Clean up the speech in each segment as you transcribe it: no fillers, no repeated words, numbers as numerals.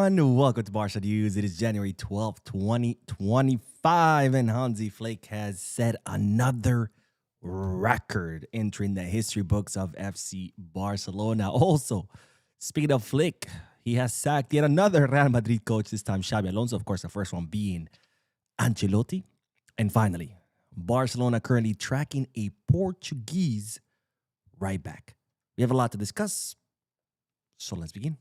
everyone. Welcome to Barça News. It is January 12th, 2025, and Hansi Flick has set another record entering the history books of FC Barcelona. Also, speaking of Flick, he has sacked yet another Real Madrid coach, this time Xabi Alonso, of course, the first one being Ancelotti. And finally, Barcelona currently tracking a Portuguese right-back. We have a lot to discuss, so let's begin.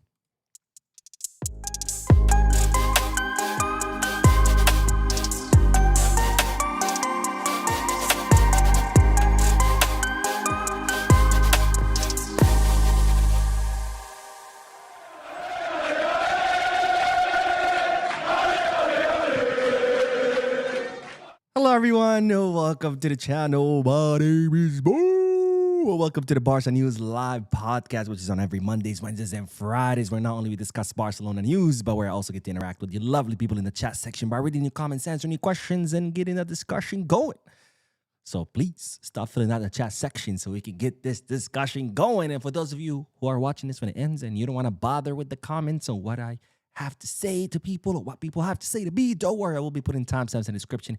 Hello, everyone. Welcome to the channel. My name is Boo. Welcome to the Barça News live podcast, which is on every Mondays, Wednesdays, and Fridays, where not only we discuss Barcelona news, but where I also get to interact with you lovely people in the chat section by reading your comments, answering your questions, and getting a discussion going. So please stop filling out the chat section so we can get this discussion going. And for those of you who are watching this when it ends and you don't want to bother with the comments on what I have to say to people or what people have to say to me, don't worry. I will be putting timestamps in the description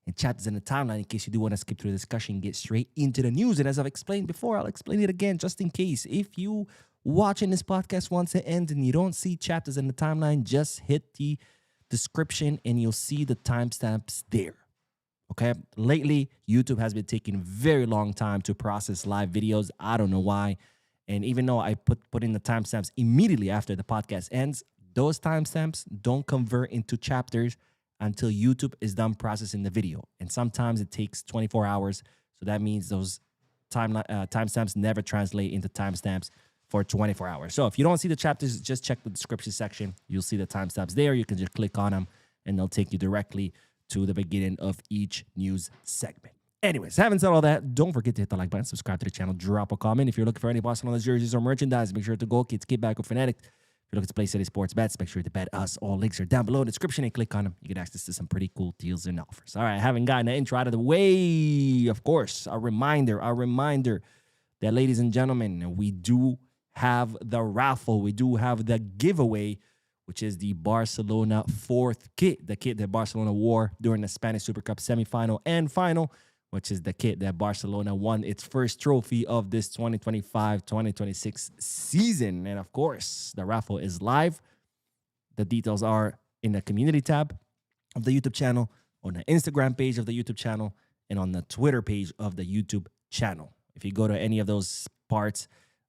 and chat is in the timeline in case you do want to skip through the discussion and get straight into the news. And as I've explained before, I'll explain it again just in case. If you watching this podcast once it ends and you don't see chapters in the timeline, just hit the description and you'll see the timestamps there. Okay? Lately, YouTube has been taking very long time to process live videos. I don't know why. And even though I put in the timestamps immediately after the podcast ends, those timestamps don't convert into chapters until YouTube is done processing the video. And sometimes it takes 24 hours. So that means those timestamps never translate into timestamps for 24 hours. So if you don't see the chapters, just check the description section. You'll see the timestamps there. You can just click on them and they'll take you directly to the beginning of each news segment. Anyways, having said all that, don't forget to hit the like button, subscribe to the channel, drop a comment. If you're looking for any Barcelona jerseys or merchandise, make sure to go Kids, Get Back, or Fanatic. If you're looking to play City Sports Bets, make sure to bet us. All links are down below in the description and click on them. You get access to some pretty cool deals and offers. All right, I haven't gotten the intro out of the way. Of course, a reminder that, ladies and gentlemen, we do have the raffle. We do have the giveaway, which is the Barcelona fourth kit, the kit that Barcelona wore during the Spanish Super Cup semifinal and final, which is the kit that Barcelona won its first trophy of this 2025-2026 season. And of course, the raffle is live. The details are in the community tab of the YouTube channel, on the Instagram page of the YouTube channel, and on the Twitter page of the YouTube channel. If you go to any of those parts,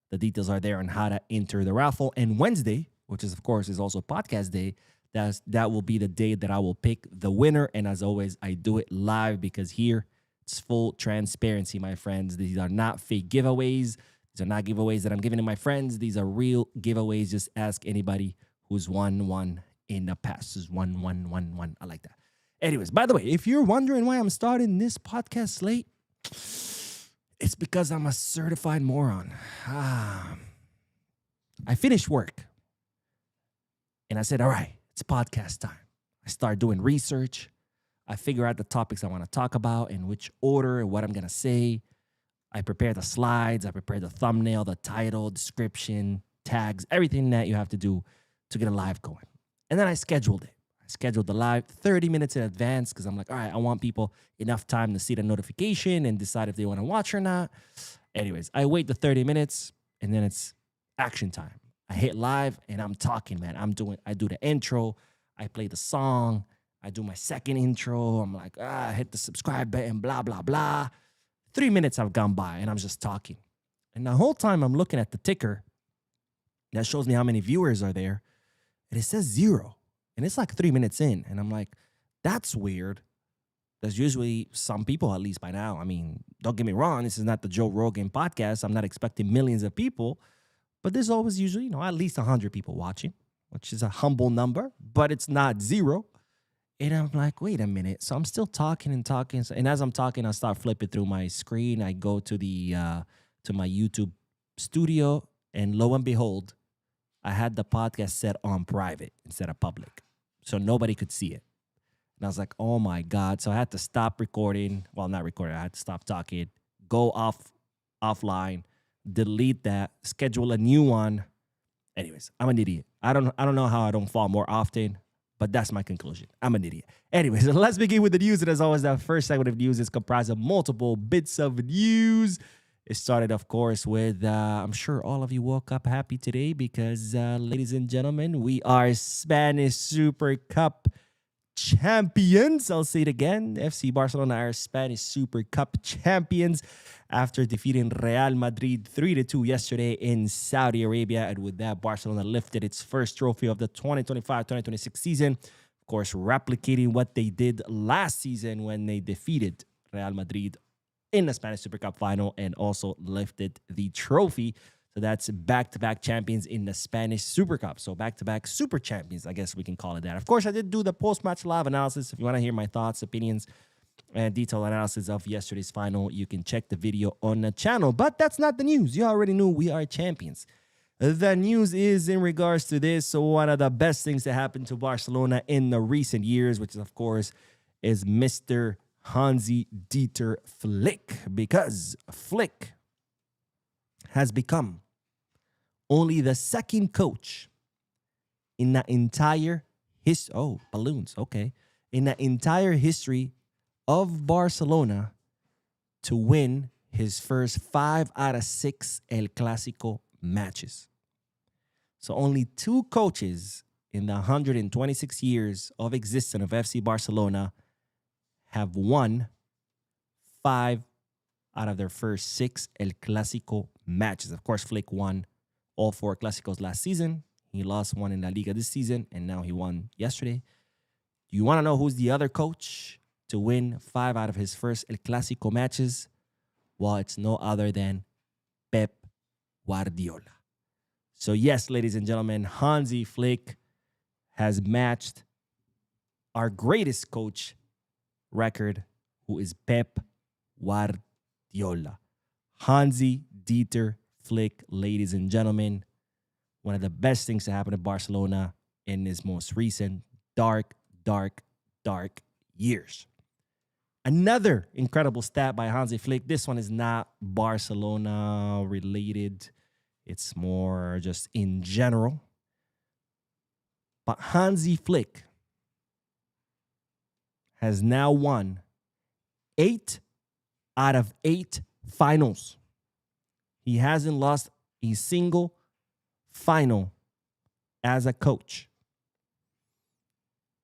the details are there on how to enter the raffle. And Wednesday, which is, of course, is also podcast day, that will be the day that I will pick the winner. And as always, I do it live because here, it's full transparency, my friends. These are not fake giveaways. These are not giveaways that I'm giving to my friends. These are real giveaways. Just ask anybody who's won one in the past. Just one. I like that. Anyways, by the way, if you're wondering why I'm starting this podcast late, it's because I'm a certified moron. I finished work. And I said, all right, it's podcast time. I start doing research. I figure out the topics I want to talk about, in which order, what I'm going to say. I prepare the slides. I prepare the thumbnail, the title, description, tags, everything that you have to do to get a live going. And then I scheduled it. I scheduled the live 30 minutes in advance because I'm like, all right, I want people enough time to see the notification and decide if they want to watch or not. Anyways, I wait the 30 minutes and then it's action time. I hit live and I'm talking, man. I do the intro. I play the song. I do my second intro. I'm like, hit the subscribe button, blah, blah, blah. 3 minutes have gone by and I'm just talking. And the whole time I'm looking at the ticker that shows me how many viewers are there. And it says 0. And it's like 3 minutes in. And I'm like, that's weird. There's usually some people, at least by now. I mean, don't get me wrong. This is not the Joe Rogan podcast. I'm not expecting millions of people. But there's always usually, at least 100 people watching, which is a humble number. But it's not 0. And I'm like, wait a minute. So I'm still talking and talking. And as I'm talking, I start flipping through my screen. I go to to my YouTube studio. And lo and behold, I had the podcast set on private instead of public. So nobody could see it. And I was like, oh my God. So I had to stop recording. Well, not recording. I had to stop talking, go offline, delete that, schedule a new one, Anyways, I'm an idiot. I don't know how I don't fall more often, but that's my conclusion. I'm an idiot. Anyways, let's begin with the news. And as always, that first segment of news is comprised of multiple bits of news. It started, of course, with I'm sure all of you woke up happy today because, ladies and gentlemen, we are Spanish Super Cup champions. I'll say it again. FC Barcelona are Spanish Super Cup champions after defeating Real Madrid 3-2 yesterday in Saudi Arabia. And with that, Barcelona lifted its first trophy of the 2025-2026 season. Of course, replicating what they did last season when they defeated Real Madrid in the Spanish Super Cup final and also lifted the trophy. So that's back-to-back champions in the Spanish Super Cup. So back-to-back super champions, I guess we can call it that. Of course, I did do the post-match live analysis. If you want to hear my thoughts, opinions, and detailed analysis of yesterday's final, you can check the video on the channel. But that's not the news. You already knew we are champions. The news is in regards to this. So one of the best things that happened to Barcelona in the recent years, which of course is Mr. Hansi Dieter Flick, because Flick has become only the second coach in the entire in the entire history of Barcelona to win his first 5 out of 6 El Clásico matches. So only 2 coaches in the 126 years of existence of FC Barcelona have won 5 out of their first 6 El Clásico matches. Of course, Flick won all 4 Clásicos last season. He lost one in La Liga this season, and now he won yesterday. Do you want to know who's the other coach to win 5 out of his first El Clásico matches? Well, it's no other than Pep Guardiola. So yes, ladies and gentlemen, Hansi Flick has matched our greatest coach record, who is Pep Guardiola. Hansi Dieter Flick, ladies and gentlemen, one of the best things to happen to Barcelona in his most recent dark years. Another incredible stat by Hansi Flick. This one is not Barcelona related. It's more just in general. But Hansi Flick has now won 8 out of 8 finals. He hasn't lost a single final as a coach.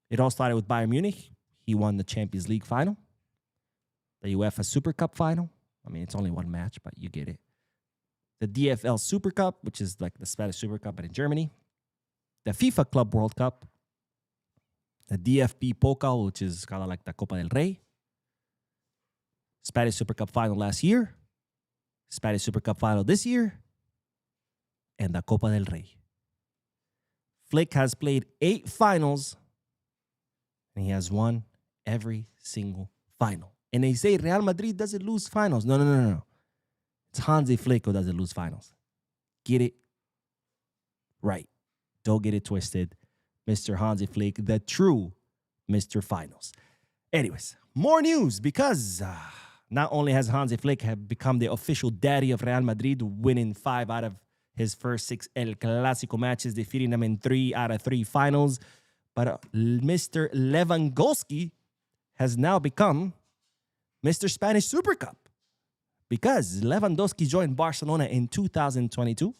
It all started with Bayern Munich. He won the Champions League final, the UEFA Super Cup final. I mean, it's only one match, but you get it. The DFL Super Cup, which is like the Spanish Super Cup, but in Germany. The FIFA Club World Cup. The DFB Pokal, which is kind of like the Copa del Rey. Spanish Super Cup final last year. Spanish Super Cup final this year. And the Copa del Rey. Flick has played 8 finals. And he has won every single final. And they say Real Madrid doesn't lose finals. No. It's Hansi Flick who doesn't lose finals. Get it right. Don't get it twisted. Mr. Hansi Flick, the true Mr. Finals. Anyways, more news because not only has Hansi Flick have become the official daddy of Real Madrid, winning 5 out of his first 6 El Clásico matches, defeating them in 3 out of 3 finals, but Mr. Lewandowski has now become Mr. Spanish Super Cup because Lewandowski joined Barcelona in 2022.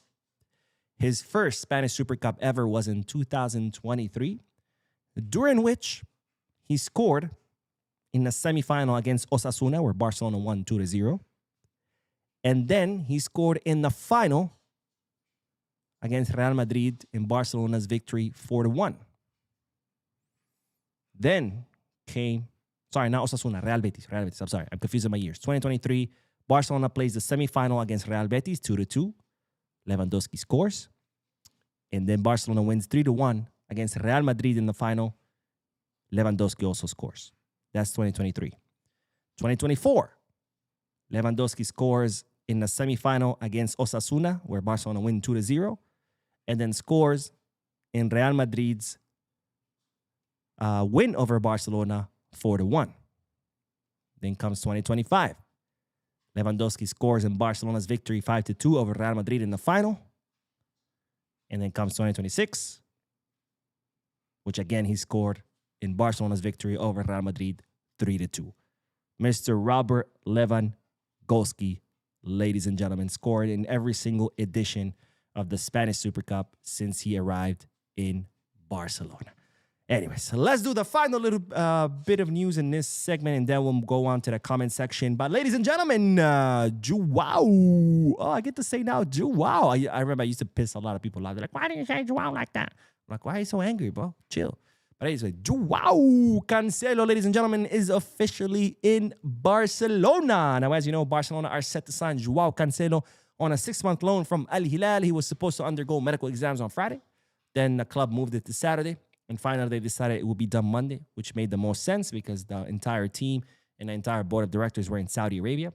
His first Spanish Super Cup ever was in 2023, during which he scored in the semifinal against Osasuna, where Barcelona won 2-0. And then he scored in the final against Real Madrid in Barcelona's victory 4-1. Then came, not Osasuna, Real Betis. I'm sorry, I'm confusing my years. 2023, Barcelona plays the semifinal against Real Betis 2-2. Lewandowski scores. And then Barcelona wins 3-1 against Real Madrid in the final. Lewandowski also scores. That's 2023. 2024, Lewandowski scores in the semifinal against Osasuna, where Barcelona win 2-0, and then scores in Real Madrid's win over Barcelona 4-1. Then comes 2025. Lewandowski scores in Barcelona's victory 5-2 over Real Madrid in the final. And then comes 2026, which again he scored in Barcelona's victory over Real Madrid 3-2. Mr. Robert Lewandowski, ladies and gentlemen, scored in every single edition of the Spanish Super Cup since he arrived in Barcelona. Anyways, let's do the final little bit of news in this segment, and then we'll go on to the comment section. But ladies and gentlemen, Joao. Oh, I get to say now, Joao. I remember I used to piss a lot of people off. They're like, why do you say Joao like that? I'm like, why are you so angry, bro? Chill. But anyway, Joao Cancelo, ladies and gentlemen, is officially in Barcelona. Now, as you know, Barcelona are set to sign Joao Cancelo on a 6-month loan from Al Hilal. He was supposed to undergo medical exams on Friday. Then the club moved it to Saturday. And finally, they decided it would be done Monday, which made the most sense because the entire team and the entire board of directors were in Saudi Arabia.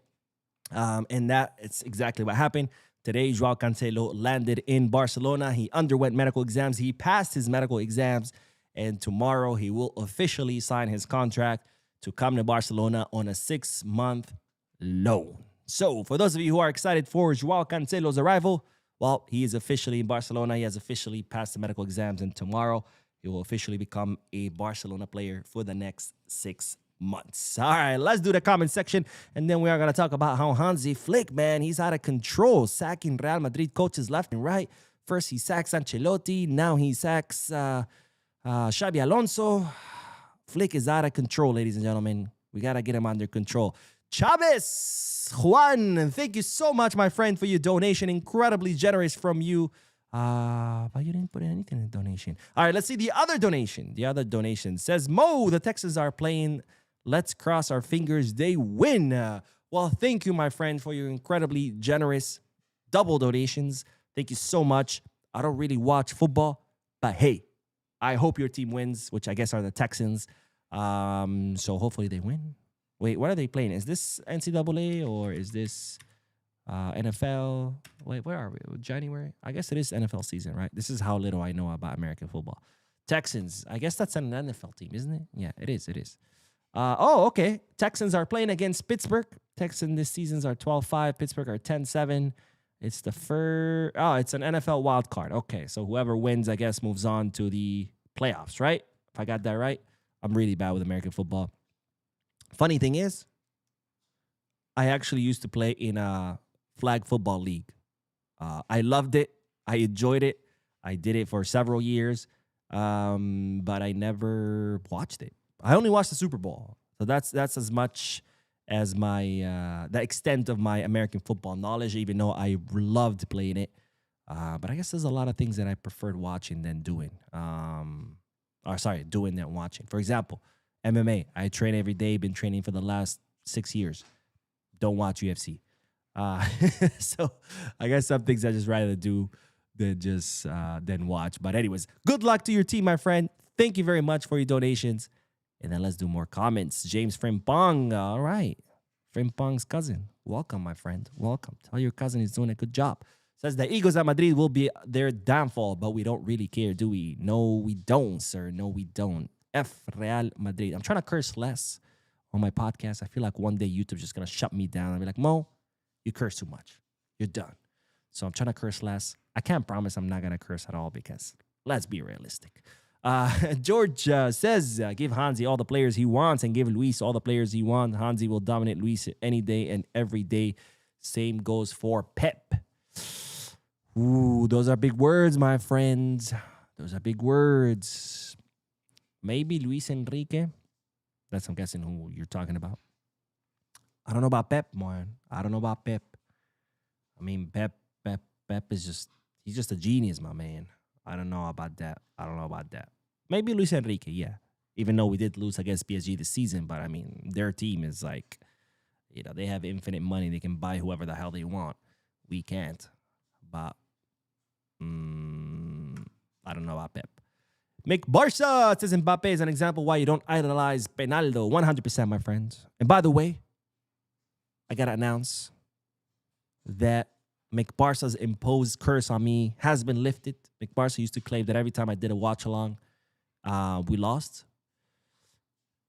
And it's exactly what happened. Today, Joao Cancelo landed in Barcelona. He underwent medical exams. He passed his medical exams. And tomorrow, he will officially sign his contract to come to Barcelona on a 6-month loan. So, for those of you who are excited for Joao Cancelo's arrival, well, he is officially in Barcelona. He has officially passed the medical exams. And tomorrow, he will officially become a Barcelona player for the next 6 months. All right, let's do the comment section. And then we are going to talk about how Hansi Flick, man, he's out of control, sacking Real Madrid coaches left and right. First, he sacks Ancelotti. Now he sacks Xabi Alonso. Flick is out of control, ladies and gentlemen. We got to get him under control. Chavez, Juan, thank you so much, my friend, for your donation. Incredibly generous from you. But you didn't put anything in the donation. All right, let's see the other donation. The other donation says, Mo, the Texans are playing. Let's cross our fingers they win. Well, thank you, my friend, for your incredibly generous double donations. Thank you so much. I don't really watch football, but hey, I hope your team wins, which I guess are the Texans. So hopefully they win. Wait, what are they playing? Is this NCAA or is this NFL? Wait, where are we? January? I guess it is NFL season, right? This is how little I know about American football. Texans. I guess that's an NFL team, isn't it? Yeah, it is. It is. Okay. Texans are playing against Pittsburgh. Texans this seasons are 12-5. Pittsburgh are 10-7. It's the first. Oh, it's an NFL wild card. Okay, so whoever wins, I guess, moves on to the playoffs, right? If I got that right. I'm really bad with American football. Funny thing is, I actually used to play in a flag football league. I loved it. I enjoyed it. I did it for several years, but I never watched it. I only watched the Super Bowl. So that's as much as my the extent of my American football knowledge, even though I loved playing it. But I guess there's a lot of things that I preferred watching than doing. Doing than watching. For example, MMA. I train every day, been training for the last 6 years. Don't watch UFC. So I guess some things I just rather do than watch. But anyways, good luck to your team, my friend. Thank you very much for your donations. And then let's do more comments. James Frimpong. All right. Frimpong's cousin. Welcome, my friend. Welcome. Tell your cousin he's doing a good job. Says the Eagles at Madrid will be their downfall, but we don't really care, do we? No, we don't, sir. No, we don't. F Real Madrid. I'm trying to curse less on my podcast. I feel like one day YouTube's just going to shut me down. I'll be like, Mo, you curse too much. You're done. So I'm trying to curse less. I can't promise I'm not going to curse at all because let's be realistic. George says, give Hansi all the players he wants and give Luis all the players he wants. Hansi will dominate Luis any day and every day. Same goes for Pep. Ooh, those are big words, my friends. Those are big words. Maybe Luis Enrique. That's, I'm guessing, who you're talking about. I don't know about Pep, man. I don't know about Pep. I mean, Pep is just, he's just a genius, my man. I don't know about that. Maybe Luis Enrique, yeah. Even though we did lose against PSG this season, but I mean, their team is like, they have infinite money. They can buy whoever the hell they want. We can't. But I don't know about Pep. Make Barça says Mbappe is an example why you don't idolize Penaldo. 100%, my friends. And by the way, I got to announce that McBarca's imposed curse on me has been lifted. McBarca used to claim that every time I did a watch along, we lost.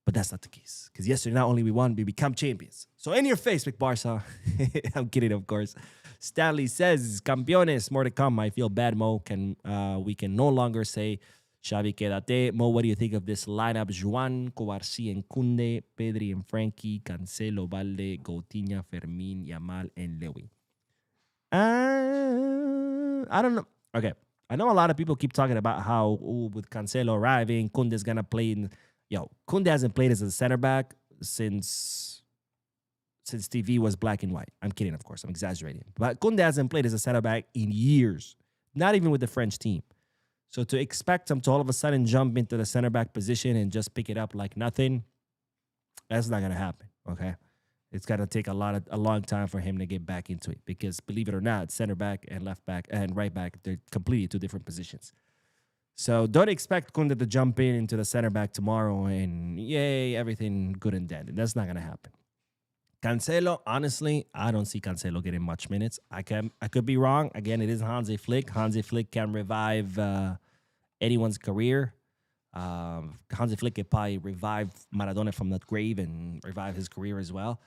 But that's not the case. Because yesterday, not only we won, we become champions. So in your face, McBarca. I'm kidding, of course. Stanley says, campeones, more to come. I feel bad, Mo. We can no longer say Xavi, quédate. Mo, what do you think of this lineup? Juan, Cobarci, and Kunde, Pedri and Frankie, Cancelo, Valde, Coutinho, Fermin, Yamal, and Lewy. I don't know. Okay. I know a lot of people keep talking about how with Cancelo arriving, Kunde's going to play in... Kunde hasn't played as a center back since TV was black and white. I'm kidding, of course. I'm exaggerating. But Kunde hasn't played as a center back in years. Not even with the French team. So to expect him to all of a sudden jump into the center back position and just pick it up like nothing, that's not going to happen, okay? It's going to take a long time for him to get back into it because, believe it or not, center back and left back and right back, they're completely two different positions. So don't expect Kunde to jump into the center back tomorrow and, yay, everything good and dead. That's not going to happen. Cancelo, honestly, I don't see Cancelo getting much minutes. I could be wrong. Again, it is Hansi Flick. Hansi Flick can revive anyone's career. Hansi Flick could probably revive Maradona from the grave and revive his career as well.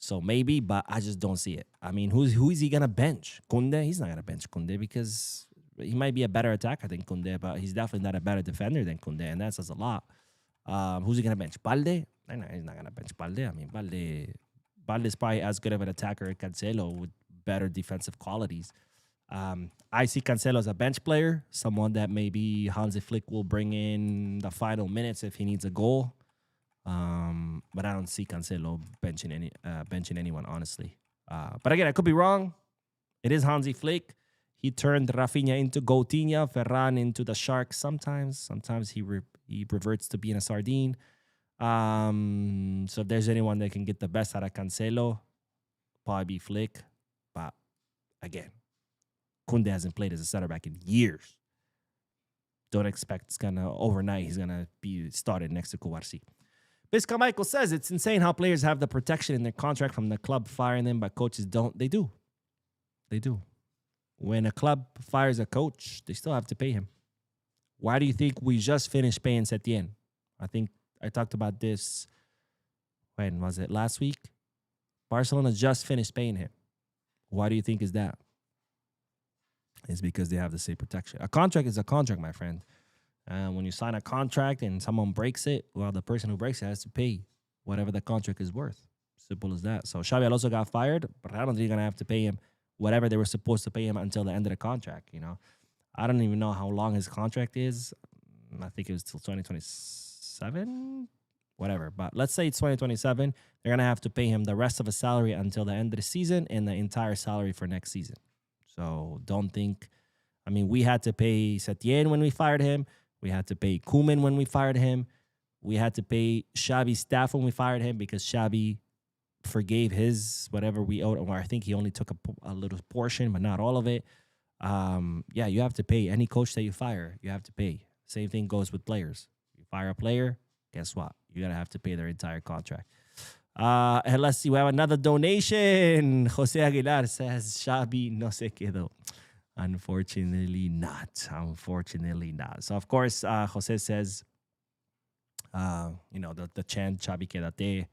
So maybe, but I just don't see it. I mean, who is he going to bench? Kunde? He's not going to bench Kunde because he might be a better attacker than Kunde, but he's definitely not a better defender than Kunde, and that says a lot. Who's he going to bench? Balde? No, he's not going to bench Balde. I mean, Balde's probably as good of an attacker as Cancelo with better defensive qualities. I see Cancelo as a bench player, someone that maybe Hansi Flick will bring in the final minutes if he needs a goal. But I don't see Cancelo benching anyone, honestly. But again, I could be wrong. It is Hansi Flick. He turned Rafinha into Coutinho, Ferran into the shark sometimes. Sometimes he reverts to being a sardine. So if there's anyone that can get the best out of Cancelo, probably be Flick. But again, Kunde hasn't played as a center back in years. Don't expect he's gonna be started next to Cobarci. Bisca Michael says it's insane how players have the protection in their contract from the club firing them, but coaches don't. They do. When a club fires a coach, they still have to pay him. Why do you think we just finished paying Setien? I think I talked about this, when was it, last week? Barcelona just finished paying him. Why do you think is that? It's because they have the same protection. A contract is a contract, my friend. When you sign a contract and someone breaks it, well, the person who breaks it has to pay whatever the contract is worth. Simple as that. So Xabi Alonso got fired, but Real Madrid are going to have to pay him whatever they were supposed to pay him until the end of the contract, I don't even know how long his contract is. I think it was till 2027, whatever. But let's say it's 2027. They're going to have to pay him the rest of his salary until the end of the season and the entire salary for next season. So don't think, we had to pay Setien when we fired him. We had to pay Koeman when we fired him. We had to pay Xabi's staff when we fired him because Xabi forgave his whatever we owed. Or I think he only took a little portion, but not all of it. You have to pay any coach that you fire. You have to pay. Same thing goes with players. You fire a player, guess what? You're going to have to pay their entire contract. And let's see, we have another donation. Jose Aguilar says, Xabi no se quedó. Unfortunately not. So, of course, Jose says, the chant, Xabi quédate,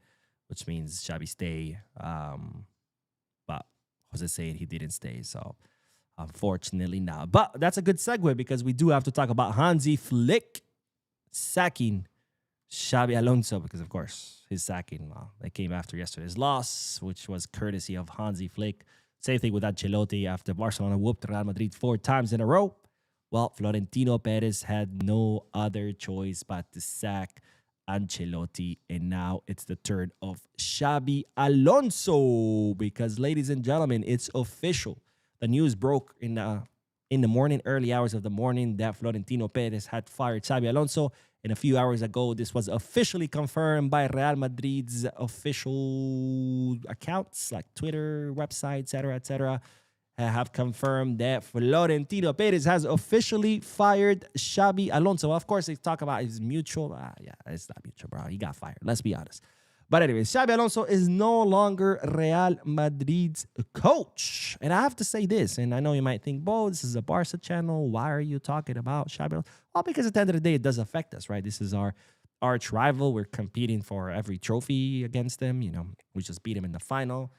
which means Xabi stay. But Jose said he didn't stay, so unfortunately not. But that's a good segue because we do have to talk about Hansi Flick sacking Xabi Alonso because, of course, his sacking, that came after yesterday's loss, which was courtesy of Hansi Flick. Same thing with Ancelotti after Barcelona whooped Real Madrid 4 times in a row. Well, Florentino Perez had no other choice but to sack Ancelotti, and now it's the turn of Xabi Alonso because, ladies and gentlemen, it's official. The news broke in the morning, early hours of the morning, that Florentino Perez had fired Xabi Alonso. And a few hours ago, this was officially confirmed by Real Madrid's official accounts like Twitter, website, etc., have confirmed that Florentino Perez has officially fired Xabi Alonso. Well, of course, they talk about his mutual. It's not mutual, bro. He got fired. Let's be honest. But anyways, Xabi Alonso is no longer Real Madrid's coach. And I have to say this, and I know you might think, Bo, this is a Barca channel. Why are you talking about Xabi Alonso? Well, because at the end of the day, it does affect us, right? This is our arch rival. We're competing for every trophy against them. We just beat them in the final.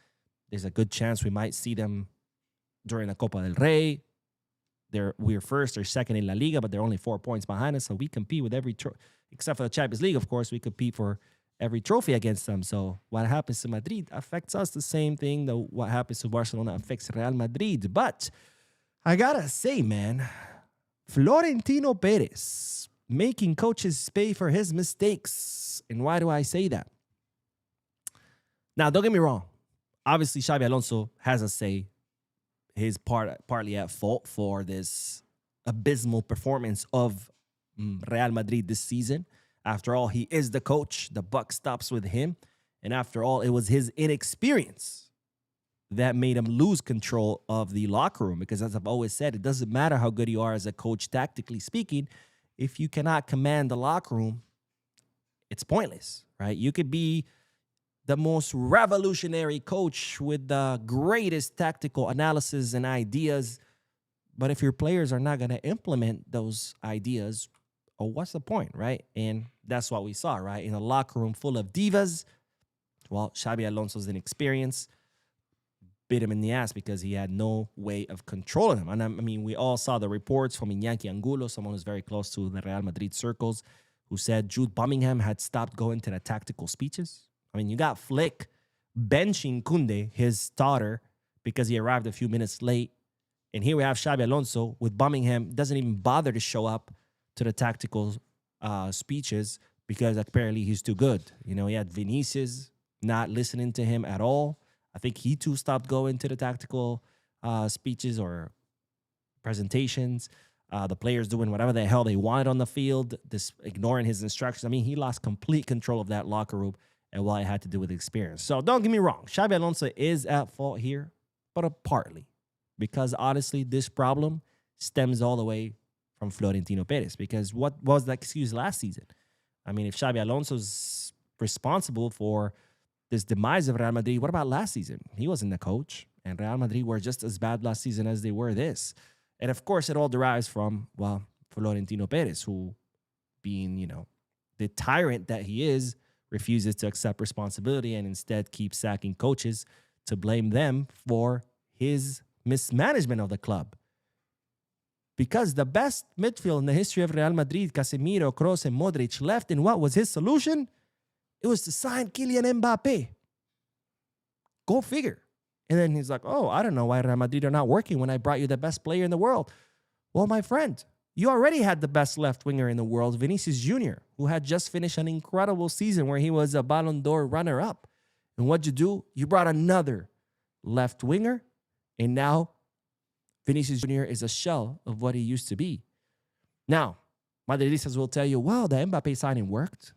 There's a good chance we might see them during the Copa del Rey. We're first or second in La Liga, but they're only 4 points behind us. So we compete with every except for the Champions League, of course, we compete for every trophy against them. So what happens to Madrid affects us the same thing that what happens to Barcelona affects Real Madrid. But I gotta say, man, Florentino Perez making coaches pay for his mistakes. And why do I say that? Now, don't get me wrong. Obviously, Xabi Alonso has a say. He's partly at fault for this abysmal performance of Real Madrid this season. After all, he is the coach. The buck stops with him. And after all, it was his inexperience that made him lose control of the locker room. Because as I've always said, it doesn't matter how good you are as a coach, tactically speaking. If you cannot command the locker room, it's pointless, right? You could be the most revolutionary coach with the greatest tactical analysis and ideas. But if your players are not going to implement those ideas, oh, what's the point, right? And that's what we saw, right? In a locker room full of divas, well, Xabi Alonso's inexperience bit him in the ass because he had no way of controlling him. And I mean, we all saw the reports from Iñaki Angulo, someone who's very close to the Real Madrid circles, who said Jude Bellingham had stopped going to the tactical speeches. I mean, you got Flick benching Koundé, his starter, because he arrived a few minutes late. And here we have Xabi Alonso with Bellingham, doesn't even bother to show up to the tactical speeches because apparently he's too good. You know, he had Vinicius not listening to him at all. I think he too stopped going to the tactical speeches or presentations. The players doing whatever the hell they wanted on the field, ignoring his instructions. I mean, he lost complete control of that locker room. And what it had to do with experience. So don't get me wrong. Xabi Alonso is at fault here, but partly. Because honestly, this problem stems all the way from Florentino Perez. Because what was the excuse last season? I mean, if Xabi Alonso's responsible for this demise of Real Madrid, what about last season? He wasn't the coach. And Real Madrid were just as bad last season as they were this. And of course, it all derives from, well, Florentino Perez, who being, you know, the tyrant that he is, refuses to accept responsibility and instead keeps sacking coaches to blame them for his mismanagement of the club. Because the best midfield in the history of Real Madrid, Casemiro, Kroos, and Modric left, and what was his solution? It was to sign Kylian Mbappe. Go figure. And then he's like, oh, I don't know why Real Madrid are not working when I brought you the best player in the world. Well, my friend, you already had the best left winger in the world, Vinicius Jr., who had just finished an incredible season where he was a Ballon d'Or runner-up. And what'd you do? You brought another left winger, and now Vinicius Jr. is a shell of what he used to be. Now, Madridistas will tell you, well, the Mbappe signing worked.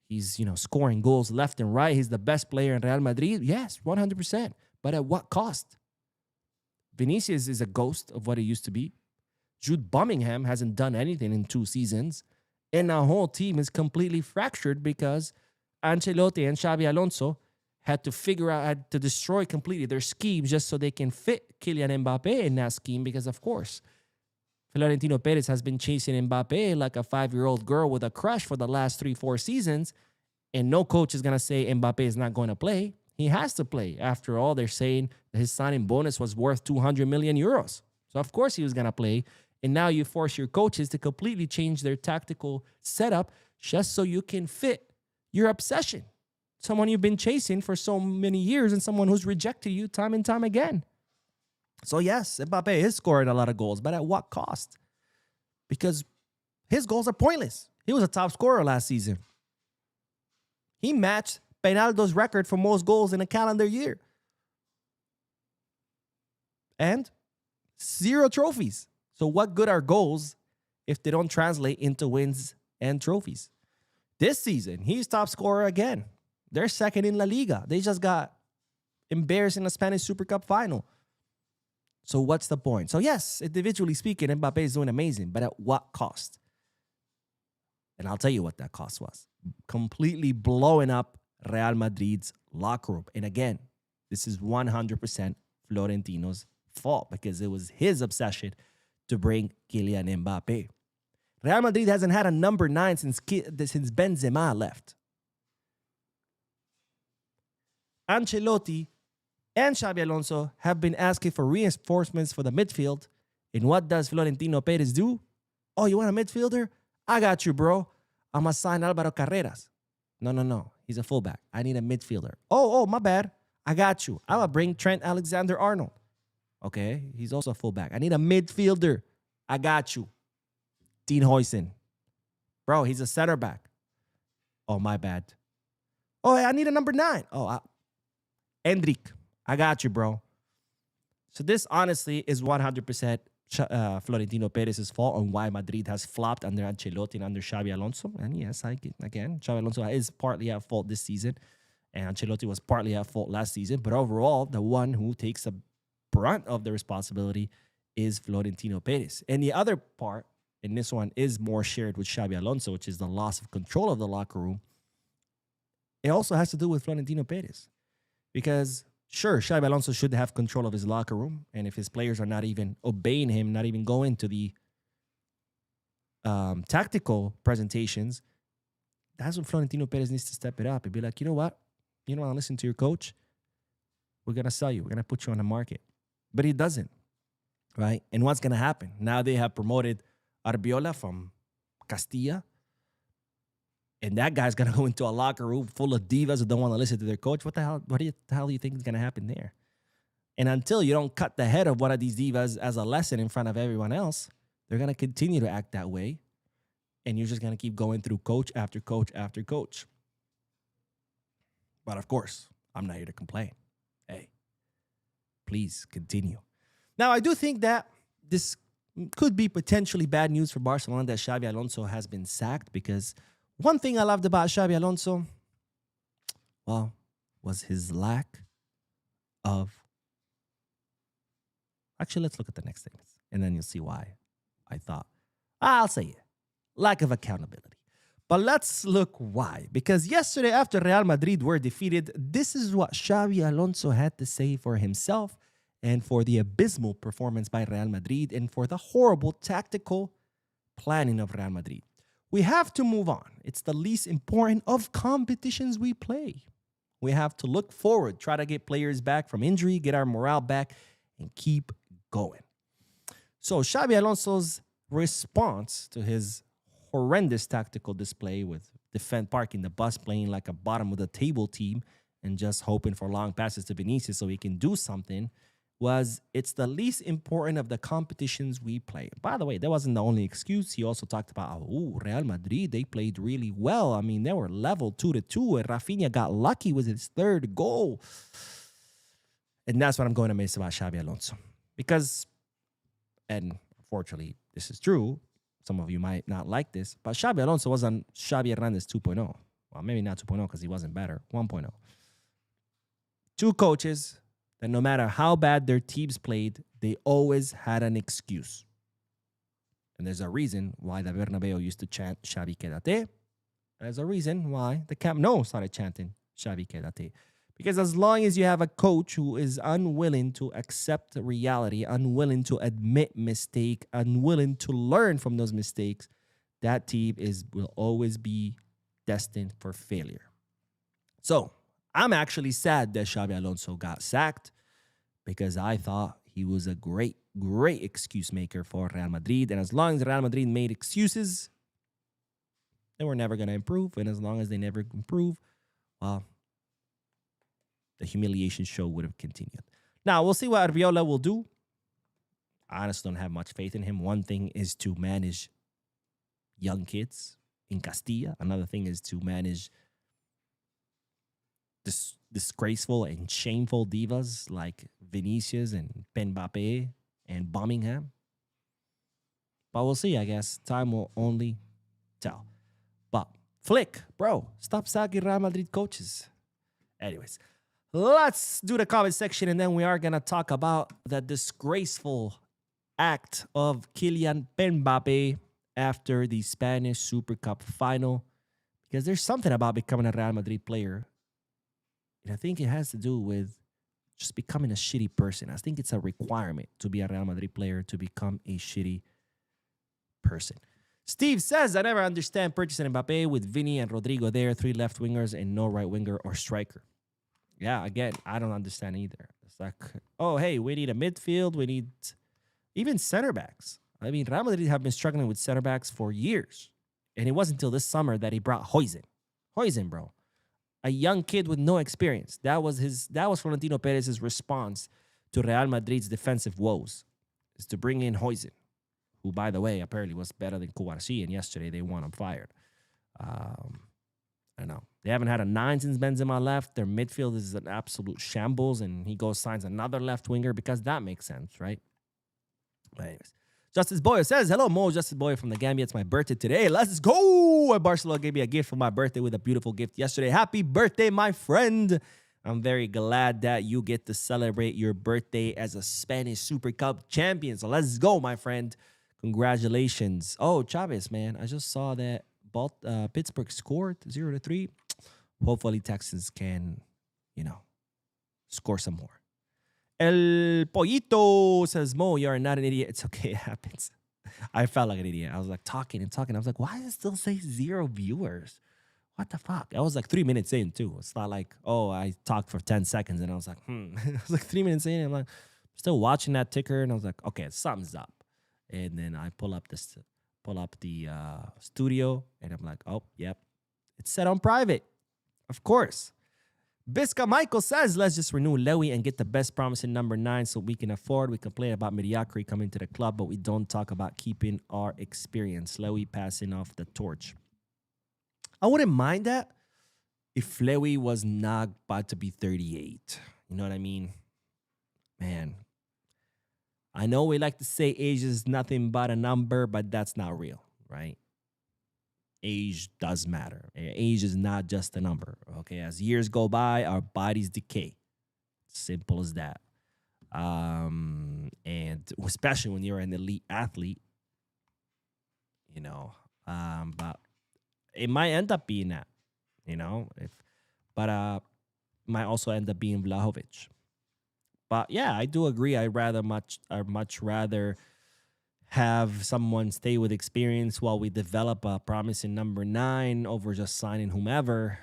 He's, you know, scoring goals left and right. He's the best player in Real Madrid. Yes, 100%. But at what cost? Vinicius is a ghost of what he used to be. Jude Bellingham hasn't done anything in 2 seasons. And the whole team is completely fractured because Ancelotti and Xabi Alonso had to figure out how to destroy completely their schemes just so they can fit Kylian Mbappe in that scheme because, of course, Florentino Perez has been chasing Mbappe like a 5-year-old girl with a crush for the last 3-4 seasons, and no coach is going to say Mbappe is not going to play. He has to play. After all, they're saying that his signing bonus was worth 200 million euros. So, of course, he was going to play. And now you force your coaches to completely change their tactical setup just so you can fit your obsession. Someone you've been chasing for so many years and someone who's rejected you time and time again. So yes, Mbappe is scoring a lot of goals, but at what cost? Because his goals are pointless. He was a top scorer last season. He matched Penaldo's record for most goals in a calendar year. And 0 trophies. So what good are goals if they don't translate into wins and trophies? This season, he's top scorer again. They're second in La Liga. They just got embarrassed in the Spanish Super Cup final. So what's the point? So yes, individually speaking, Mbappe is doing amazing, but at what cost? And I'll tell you what that cost was. Completely blowing up Real Madrid's locker room. And again, this is 100% Florentino's fault because it was his obsession to bring Kylian Mbappe. Real Madrid hasn't had a number 9 since Benzema left. Ancelotti and Xabi Alonso have been asking for reinforcements for the midfield. And what does Florentino Perez do? Oh, you want a midfielder? I got you, bro. I'm going to sign Alvaro Carreras. No. He's a fullback. I need a midfielder. Oh, my bad. I got you. I'm going to bring Trent Alexander-Arnold. Okay, he's also a fullback. I need a midfielder. I got you. Dean Huijsen. Bro, he's a center back. Oh, my bad. Oh, I need a number 9. Oh, Endrick. I got you, bro. So this honestly is 100% Florentino Perez's fault on why Madrid has flopped under Ancelotti and under Xabi Alonso. And yes, Xabi Alonso is partly at fault this season, and Ancelotti was partly at fault last season. But overall, the one who takes the brunt of the responsibility is Florentino Perez. And the other part, and this one is more shared with Xabi Alonso, which is the loss of control of the locker room. It also has to do with Florentino Perez. Because, sure, Xabi Alonso should have control of his locker room. And if his players are not even obeying him, not even going to the tactical presentations, that's when Florentino Perez needs to step it up and be like, you know what? You don't want to listen to your coach? We're going to sell you. We're going to put you on the market. But he doesn't, right? And what's going to happen? Now they have promoted Arbiola from Castilla. And that guy's going to go into a locker room full of divas who don't want to listen to their coach. What the hell do you think is going to happen there? And until you don't cut the head of one of these divas as a lesson in front of everyone else, they're going to continue to act that way. And you're just going to keep going through coach after coach after coach. But of course, I'm not here to complain. Hey, please continue. Now, I do think that this could be potentially bad news for Barcelona that Xabi Alonso has been sacked, because one thing I loved about Xabi Alonso, well, was his lack of... Actually, let's look at the next thing, and then you'll see why I thought. I'll say it. Lack of accountability. But let's look why. Because yesterday, after Real Madrid were defeated, this is what Xabi Alonso had to say for himself and for the abysmal performance by Real Madrid and for the horrible tactical planning of Real Madrid. We have to move on. It's the least important of competitions we play. We have to look forward, try to get players back from injury, get our morale back, and keep going. So Xabi Alonso's response to his horrendous tactical display with parking the bus, playing like a bottom of the table team and just hoping for long passes to Vinicius so he can do something, was it's the least important of the competitions we play. By the way, that wasn't the only excuse. He also talked about, Real Madrid, they played really well. I mean, they were level 2-2, and Rafinha got lucky with his third goal. And that's what I'm going to miss about Xabi Alonso. Because, and unfortunately, this is true, some of you might not like this, but Xabi Alonso was on Xabi Hernandez 2.0. Well, maybe not 2.0 because he wasn't better. 1.0. Two coaches that no matter how bad their teams played, they always had an excuse. And there's a reason why the Bernabeu used to chant Xavi Quédate. There's a reason why the Camp Nou started chanting Xavi Quédate. Because as long as you have a coach who is unwilling to accept reality, unwilling to admit mistake, unwilling to learn from those mistakes, that team will always be destined for failure. So I'm actually sad that Xabi Alonso got sacked, because I thought he was a great excuse maker for Real Madrid. And as long as Real Madrid made excuses, they were never going to improve. And as long as they never improve, well, the humiliation show would have continued. Now, we'll see what Arbiola will do. I honestly don't have much faith in him. One thing is to manage young kids in Castilla. Another thing is to manage disgraceful and shameful divas like Vinicius and Mbappe and Birmingham. But we'll see, I guess. Time will only tell. But Flick, bro, stop sacking Real Madrid coaches. Anyways, let's do the comment section, and then we are going to talk about the disgraceful act of Kylian Mbappe after the Spanish Super Cup final. Because there's something about becoming a Real Madrid player, and I think it has to do with just becoming a shitty person. I think it's a requirement to be a Real Madrid player to become a shitty person. Steve says, I never understand purchasing Mbappe with Vini and Rodrigo there, 3 left wingers and no right winger or striker. Yeah, again, I don't understand either. It's like, oh, hey, we need a midfield. We need even center backs. I mean, Real Madrid have been struggling with center backs for years. And it wasn't until this summer that he brought Huijsen. Huijsen, bro. A young kid with no experience. That was Florentino Perez's response to Real Madrid's defensive woes, is to bring in Huijsen, who, by the way, apparently was better than Kouarsi, and yesterday they want him fired. I don't know. They haven't had a 9 since Benzema left. Their midfield is an absolute shambles, and he goes signs another left winger because that makes sense, right? But anyways, Justice Boyer says, hello, Mo. Justice Boyer from the Gambia. It's my birthday today. Let's go. Barcelona gave me a gift for my birthday with a beautiful gift yesterday. Happy birthday, my friend. I'm very glad that you get to celebrate your birthday as a Spanish Super Cup champion. So let's go, my friend. Congratulations. Oh, Chavez, man. I just saw that Pittsburgh scored 0-3. Hopefully Texans can, score some more. El Pollito says, Mo, you're not an idiot. It's okay. It happens. I felt like an idiot. I was like talking. I was like, why does it still say 0 viewers? What the fuck? I was like 3 minutes in, too. It's not like, oh, I talked for 10 seconds and I was like, I was like 3 minutes in and I'm like, still watching that ticker and I was like, okay, something's up. And then I pull up the studio and I'm like, oh, yep. It's set on private. Of course. Bisca Michael says, let's just renew Lewy and get the best promising number 9 so we can afford. We complain about mediocrity coming to the club, but we don't talk about keeping our experience. Lewy passing off the torch. I wouldn't mind that if Lewy was not about to be 38. You know what I mean? Man, I know we like to say age is nothing but a number, but that's not real, right? Age does matter. Age is not just a number, okay? As years go by, our bodies decay. Simple as that. And especially when you're an elite athlete, but it might end up being that, but might also end up being Vlahovic. But yeah, I do agree. I'd much rather have someone stay with experience while we develop a promising number 9 over just signing whomever.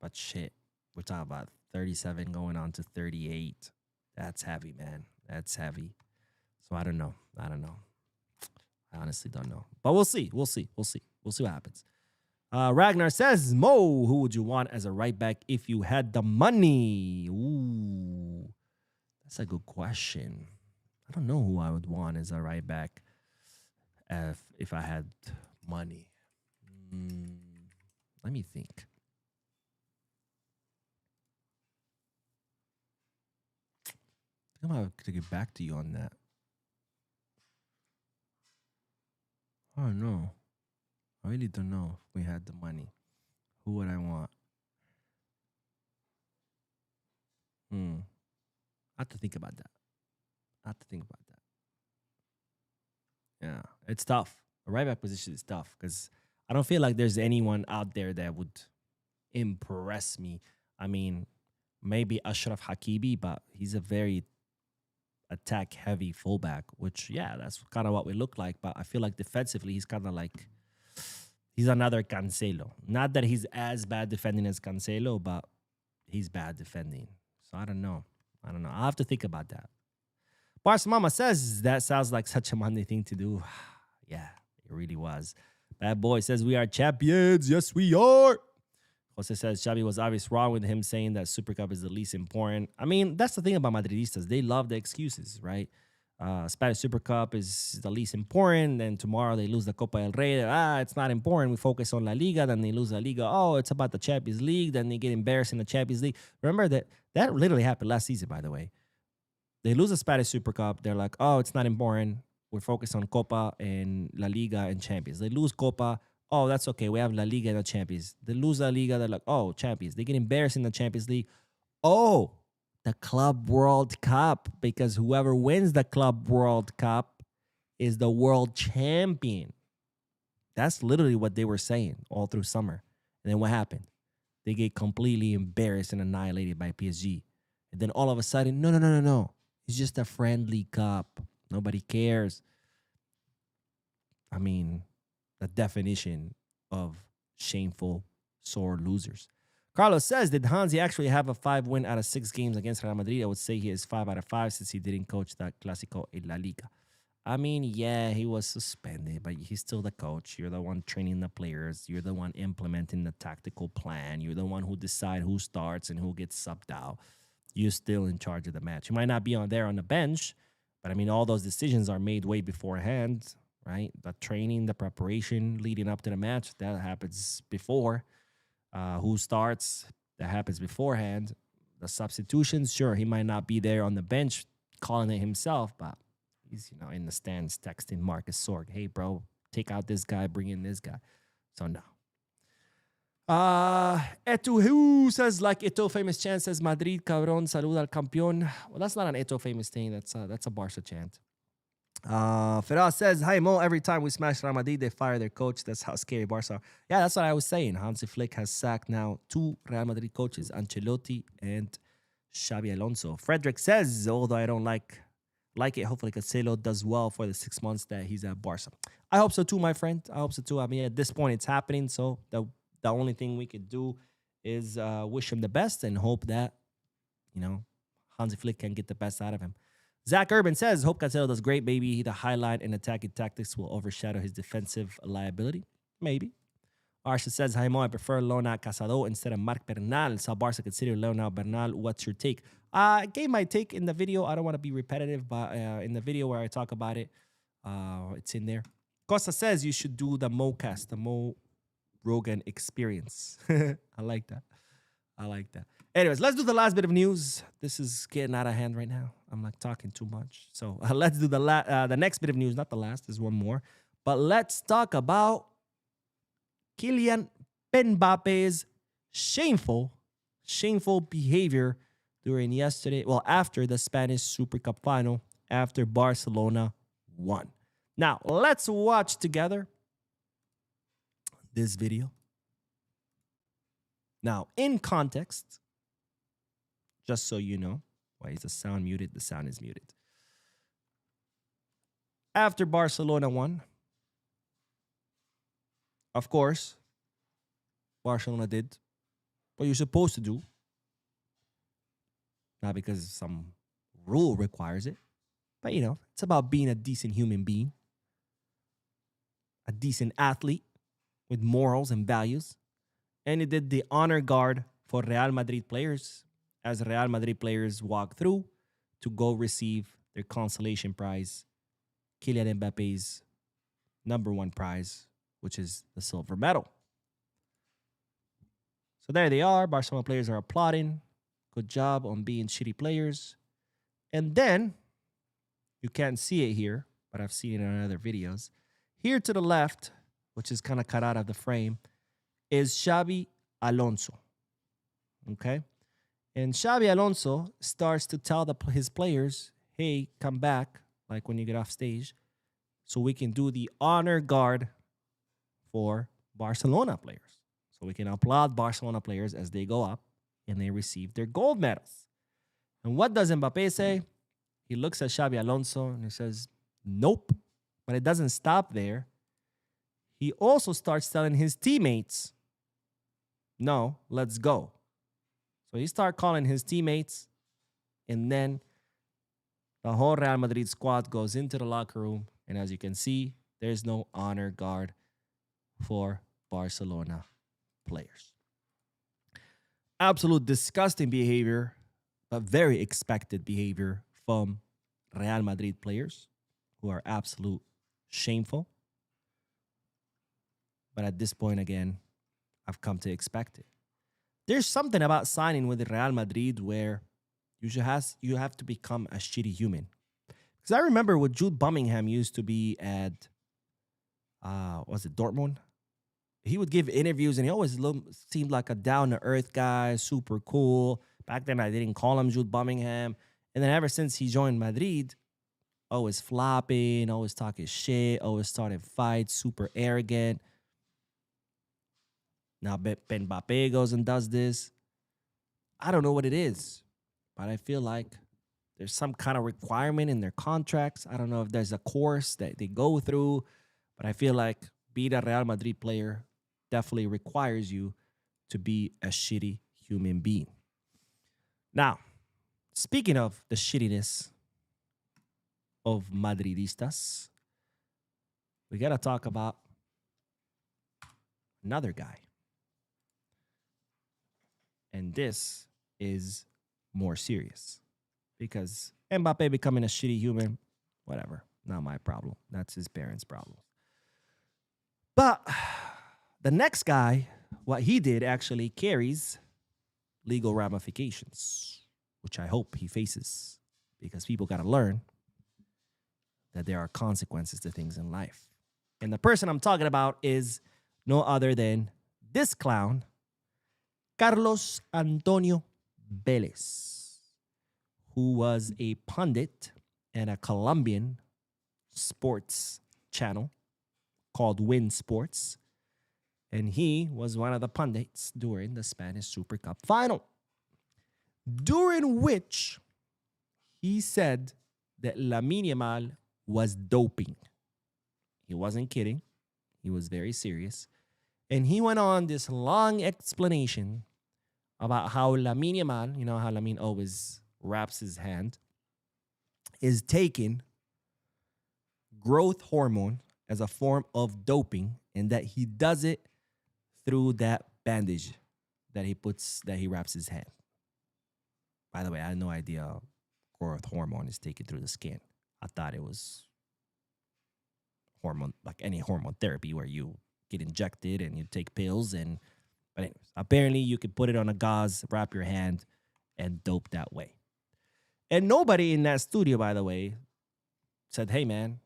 But shit, we're talking about 37 going on to 38. That's heavy, man. That's heavy. So I don't know. I honestly don't know. But we'll see. We'll see what happens. Ragnar says, Mo, who would you want as a right back if you had the money? Ooh, that's a good question. I don't know who I would want as a right back if I had money. Let me think. I'm going to get back to you on that. I don't know. I really don't know if we had the money. Who would I want? I have to think about that. Yeah, it's tough. A right back position is tough because I don't feel like there's anyone out there that would impress me. I mean, maybe Ashraf Hakimi, but he's a very attack-heavy fullback, which, yeah, that's kind of what we look like. But I feel like defensively, he's kind of like, he's another Cancelo. Not that he's as bad defending as Cancelo, but he's bad defending. So I don't know. I'll have to think about that. Barca Mama says, that sounds like such a Monday thing to do. Yeah, it really was. Bad Boy says, we are champions. Yes, we are. Jose says, Xabi was obviously wrong with him saying that Super Cup is the least important. I mean, that's the thing about Madridistas. They love the excuses, right? Spanish Super Cup is the least important. Then tomorrow they lose the Copa del Rey. It's not important. We focus on La Liga. Then they lose La Liga. Oh, it's about the Champions League. Then they get embarrassed in the Champions League. Remember that literally happened last season, by the way. They lose the Spanish Super Cup. They're like, oh, it's not important. We're focused on Copa and La Liga and Champions. They lose Copa. Oh, that's okay. We have La Liga and the Champions. They lose La Liga. They're like, oh, Champions. They get embarrassed in the Champions League. Oh, the Club World Cup. Because whoever wins the Club World Cup is the world champion. That's literally what they were saying all through summer. And then what happened? They get completely embarrassed and annihilated by PSG. And then all of a sudden, no. It's just a friendly cup. Nobody cares. I mean, the definition of shameful, sore losers. Carlos says, did Hansi actually have a 5 win out of 6 games against Real Madrid? I would say he is 5 out of 5 since he didn't coach that Clásico in La Liga. I mean, yeah, he was suspended, but he's still the coach. You're the one training the players. You're the one implementing the tactical plan. You're the one who decide who starts and who gets subbed out. You're still in charge of the match. You might not be on the bench, but I mean, all those decisions are made way beforehand, right? The training, the preparation leading up to the match, that happens before. Who starts, that happens beforehand. The substitutions, sure, he might not be there on the bench calling it himself, but he's, in the stands texting Marcus Sorg, hey, bro, take out this guy, bring in this guy. So, no. Eto who says, like Eto famous chant says, Madrid, cabrón, salud al campeón. Well, that's not an Eto famous thing. That's a Barca chant. Ferraz says, hi Mo, every time we smash Real Madrid, they fire their coach. That's how scary Barca are. Yeah, that's what I was saying. Hansi Flick has sacked now 2 Real Madrid coaches, Ancelotti and Xabi Alonso. Frederick says, although I don't like it, hopefully Cancelo does well for the 6 months that he's at Barca. I hope so too, my friend. I hope so too. I mean, at this point, it's happening. So the only thing we could do is wish him the best and hope that, Hansi Flick can get the best out of him. Zach Urban says, hope Cancelo does great, baby. The highlight and attacking tactics will overshadow his defensive liability. Maybe. Arsha says, hi Mo, I prefer Leonard Casado instead of Marc Bernal. Saw Barca consider Leonard Bernal. What's your take? I gave my take in the video. I don't want to be repetitive, but in the video where I talk about it, it's in there. Costa says you should do the MoCast, the Mo Rogan experience. I like that. Anyways, let's do the last bit of news. This is getting out of hand right now. I'm like talking too much. So let's do the next bit of news. Not the last. There's one more. But let's talk about Kylian Mbappe's shameful behavior after the Spanish Super Cup final, after Barcelona won. Now, let's watch together this video. Now, in context, just so you know, why is the sound muted? The sound is muted. After Barcelona won, of course, Barcelona did what you're supposed to do. Not because some rule requires it, but it's about being a decent human being, a decent athlete with morals and values. And it did the honor guard for Real Madrid players as Real Madrid players walk through to go receive their consolation prize, Kylian Mbappe's #1 prize, which is the silver medal. So there they are. Barcelona players are applauding. Good job on being shitty players. And then, you can't see it here, but I've seen it in other videos. Here to the left, which is kind of cut out of the frame, is Xabi Alonso. Okay? And Xabi Alonso starts to tell his players, hey, come back, like when you get off stage, so we can do the honor guard for Barcelona players. So we can applaud Barcelona players as they go up and they receive their gold medals. And what does Mbappe say? He looks at Xabi Alonso and he says, nope. But it doesn't stop there. He also starts telling his teammates, no, let's go. So he starts calling his teammates, and then the whole Real Madrid squad goes into the locker room, and as you can see, there's no honor guard for Barcelona players. Absolute disgusting behavior, but very expected behavior from Real Madrid players who are absolute shameful. But at this point, again, I've come to expect it. There's something about signing with Real Madrid where you have to become a shitty human. Because I remember what Jude Bellingham used to be at, was it Dortmund? He would give interviews and he always seemed like a down-to-earth guy, super cool. Back then, I didn't call him Jude Bellingham. And then ever since he joined Madrid, always flopping, always talking shit, always starting fights, super arrogant. Now Mbappe goes and does this. I don't know what it is, but I feel like there's some kind of requirement in their contracts. I don't know if there's a course that they go through, but I feel like being a Real Madrid player definitely requires you to be a shitty human being. Now, speaking of the shittiness of Madridistas, we got to talk about another guy. And this is more serious because Mbappe becoming a shitty human, whatever, not my problem. That's his parents' problem. But the next guy, what he did actually carries legal ramifications, which I hope he faces because people got to learn that there are consequences to things in life. And the person I'm talking about is no other than this clown, Carlos Antonio Vélez, who was a pundit and a Colombian sports channel called Win Sports. And he was one of the pundits during the Spanish Super Cup final, during which he said that Lamine Yamal was doping. He wasn't kidding. He was very serious. And he went on this long explanation about how Lamine Yamal, you know how Lamine always wraps his hand, is taking growth hormone as a form of doping, and that he does it through that bandage that he wraps his hand. By the way, I had no idea growth hormone is taken through the skin. I thought it was hormone, like any hormone therapy where you get injected and you take pills. But anyways, apparently you could put it on a gauze, wrap your hand, and dope that way. And nobody in that studio, by the way, said, hey, man,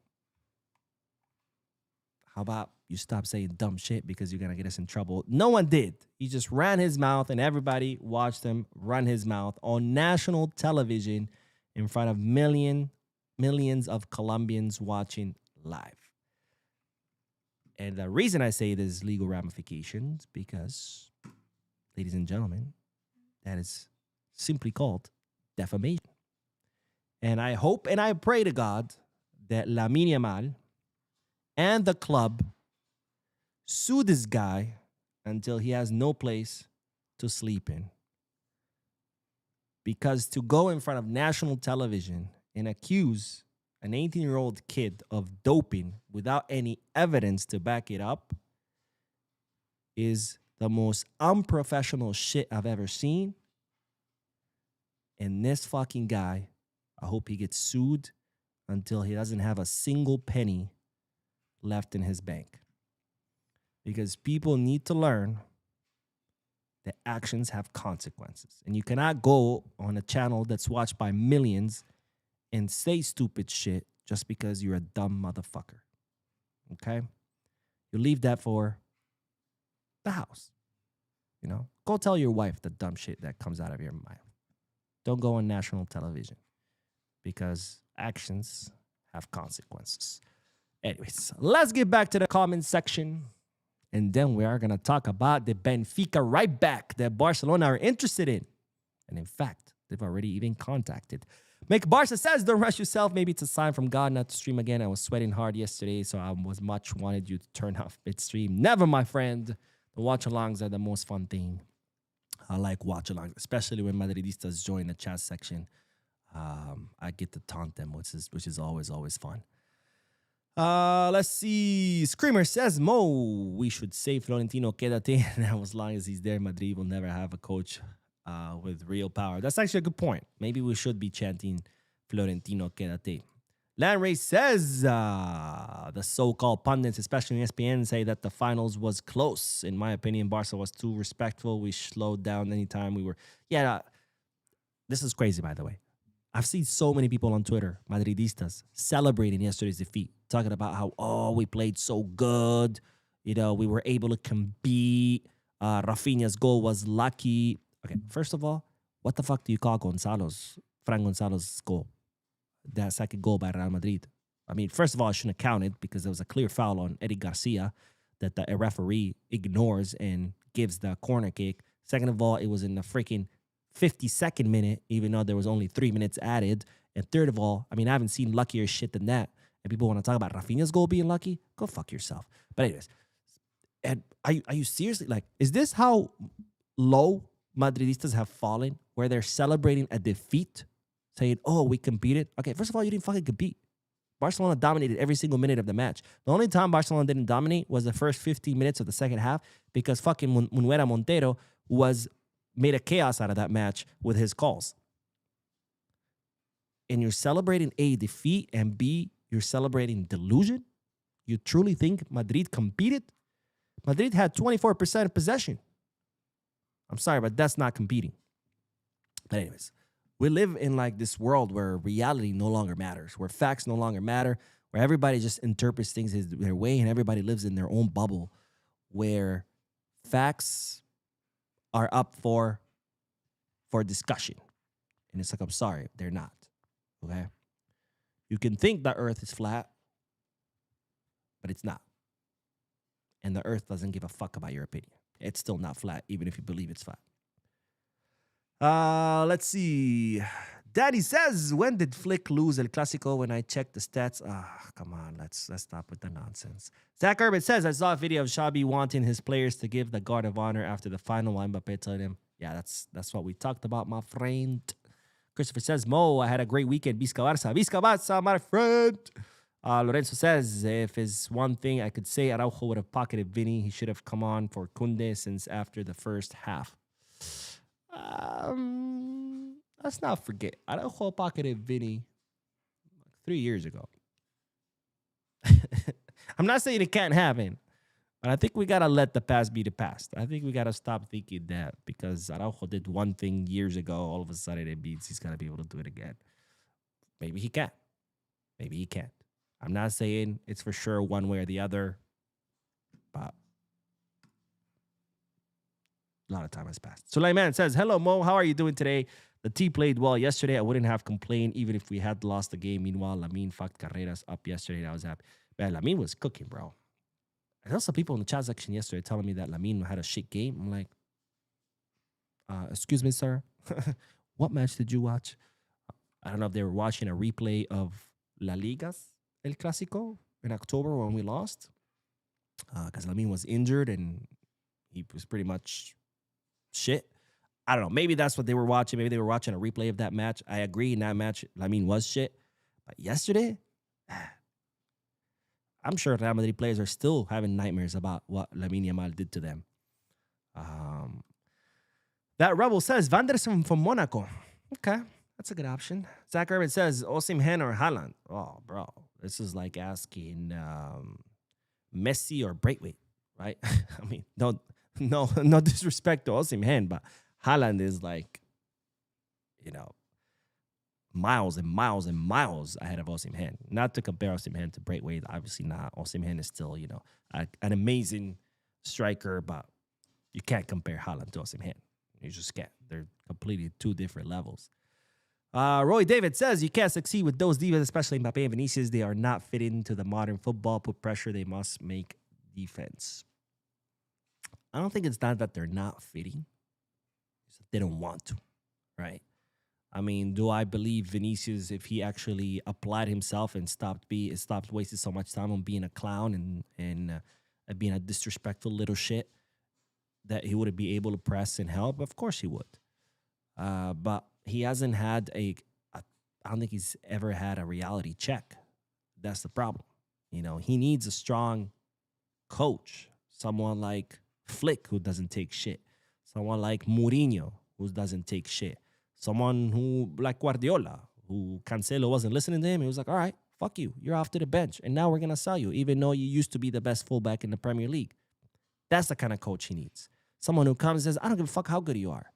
how about you stop saying dumb shit because you're going to get us in trouble? No one did. He just ran his mouth, and everybody watched him run his mouth on national television in front of millions of Colombians watching live. And the reason I say there's legal ramifications because, ladies and gentlemen, that is simply called defamation. And I hope and I pray to God that Lamine Yamal and the club sue this guy until he has no place to sleep in. Because to go in front of national television and accuse an 18-year-old kid of doping without any evidence to back it up is the most unprofessional shit I've ever seen. And this fucking guy, I hope he gets sued until he doesn't have a single penny left in his bank. Because people need to learn that actions have consequences. And you cannot go on a channel that's watched by millions and say stupid shit just because you're a dumb motherfucker. Okay? You leave that for the house. You know? Go tell your wife the dumb shit that comes out of your mouth. Don't go on national television because actions have consequences. Anyways, let's get back to the comment section. And then we are going to talk about the Benfica Right-Back that Barcelona are interested in. And in fact, they've already even contacted. Make Barca says, don't rush yourself. Maybe it's a sign from God not to stream again. I was sweating hard yesterday, so I was much wanted you to turn off midstream. Never, my friend. The watch-alongs are the most fun thing. I like watch-alongs, especially when Madridistas join the chat section. I get to taunt them, which is always fun. Let's see. Screamer says, Mo, we should say Florentino quédate. Now, as long as he's there, Madrid will never have a coach with real power. That's actually a good point. Maybe we should be chanting Florentino quédate. Landray says, the so-called pundits, especially in ESPN, say that the finals was close. In my opinion, Barca was too respectful. We slowed down anytime we were. Yeah, this is crazy, by the way. I've seen so many people on Twitter, Madridistas, celebrating yesterday's defeat, talking about how, we played so good. You know, we were able to compete. Rafinha's goal was lucky. Okay, first of all, what the fuck do you call Fran Gonzalo's goal? That second goal by Real Madrid. I mean, first of all, I shouldn't have counted because there was a clear foul on Eddie Garcia that the referee ignores and gives the corner kick. Second of all, it was in the freaking 52nd minute, even though there was only 3 minutes added. And third of all, I mean, I haven't seen luckier shit than that. And people want to talk about Rafinha's goal being lucky? Go fuck yourself. But anyways, and are you seriously, like, is this how low Madridistas have fallen, where they're celebrating a defeat, saying, oh, we competed. Okay, first of all, you didn't fucking compete. Barcelona dominated every single minute of the match. The only time Barcelona didn't dominate was the first 15 minutes of the second half because fucking Munuera Montero made a chaos out of that match with his calls. And you're celebrating A, defeat, and B, you're celebrating delusion? You truly think Madrid competed? Madrid had 24% of possession. I'm sorry, but that's not competing. But anyways, we live in like this world where reality no longer matters, where facts no longer matter, where everybody just interprets things their way and everybody lives in their own bubble, where facts are up for discussion. And it's like, I'm sorry, they're not. Okay? You can think the earth is flat, but it's not. And the earth doesn't give a fuck about your opinion. It's still not flat, even if you believe it's flat. Let's see. Daddy says, when did Flick lose El Clasico? When I checked the stats. Come on. Let's stop with the nonsense. Zach Urban says, I saw a video of Xabi wanting his players to give the guard of honor after the final while Mbappe told him. Yeah, that's what we talked about, my friend. Christopher says, Mo, I had a great weekend. Visca Barça. Visca Barça, my friend. Lorenzo says, if it's one thing I could say, Araujo would have pocketed Vinny. He should have come on for Kunde since after the first half. Let's not forget, Araujo pocketed Vinny 3 years ago. I'm not saying it can't happen, but I think we got to let the past be the past. I think we got to stop thinking that because Araujo did one thing years ago, all of a sudden it means he's got to be able to do it again. Maybe he can't. Maybe he can't. I'm not saying it's for sure one way or the other, but a lot of time has passed. Sulaiman says, hello, Mo. How are you doing today? The team played well yesterday. I wouldn't have complained even if we had lost the game. Meanwhile, Lamine fucked Carreras up yesterday. I was happy. Man, Lamine was cooking, bro. I saw some people in the chat section yesterday telling me that Lamine had a shit game. I'm like, excuse me, sir. What match did you watch? I don't know if they were watching a replay of La Liga's El Clasico in October when we lost. Because Lamine was injured and he was pretty much shit. I don't know. Maybe that's what they were watching. Maybe they were watching a replay of that match. I agree. In that match, Lamine was shit. But yesterday, I'm sure Real Madrid players are still having nightmares about what Lamine Yamal did to them. That Rebel says, Vanderson from Monaco. Okay, that's a good option. Zach Urban says, Osimhen or Haaland. Oh, bro. This is like asking Messi or Braithwaite, right? I mean, no disrespect to Osimhen, but Haaland is like, miles and miles and miles ahead of Osimhen. Not to compare Osimhen to Braithwaite, obviously not. Osimhen is still, an amazing striker, but you can't compare Haaland to Osimhen. You just can't. They're completely two different levels. Roy David says, you can't succeed with those divas, especially Mbappe and Vinicius. They are not fitting to the modern football. Put pressure, they must make defense. I don't think it's not that they're not fitting. It's that they don't want to, right? I mean, do I believe Vinicius, if he actually applied himself and stopped wasting so much time on being a clown and being a disrespectful little shit, that he would be able to press and help? Of course he would. But he hasn't had I don't think he's ever had a reality check. That's the problem. He needs a strong coach, someone like Flick who doesn't take shit, someone like Mourinho who doesn't take shit, someone who like Guardiola, who Cancelo wasn't listening to him. He was like, all right, fuck you. You're off to the bench. And now we're going to sell you, even though you used to be the best fullback in the Premier League. That's the kind of coach he needs. Someone who comes and says, I don't give a fuck how good you are.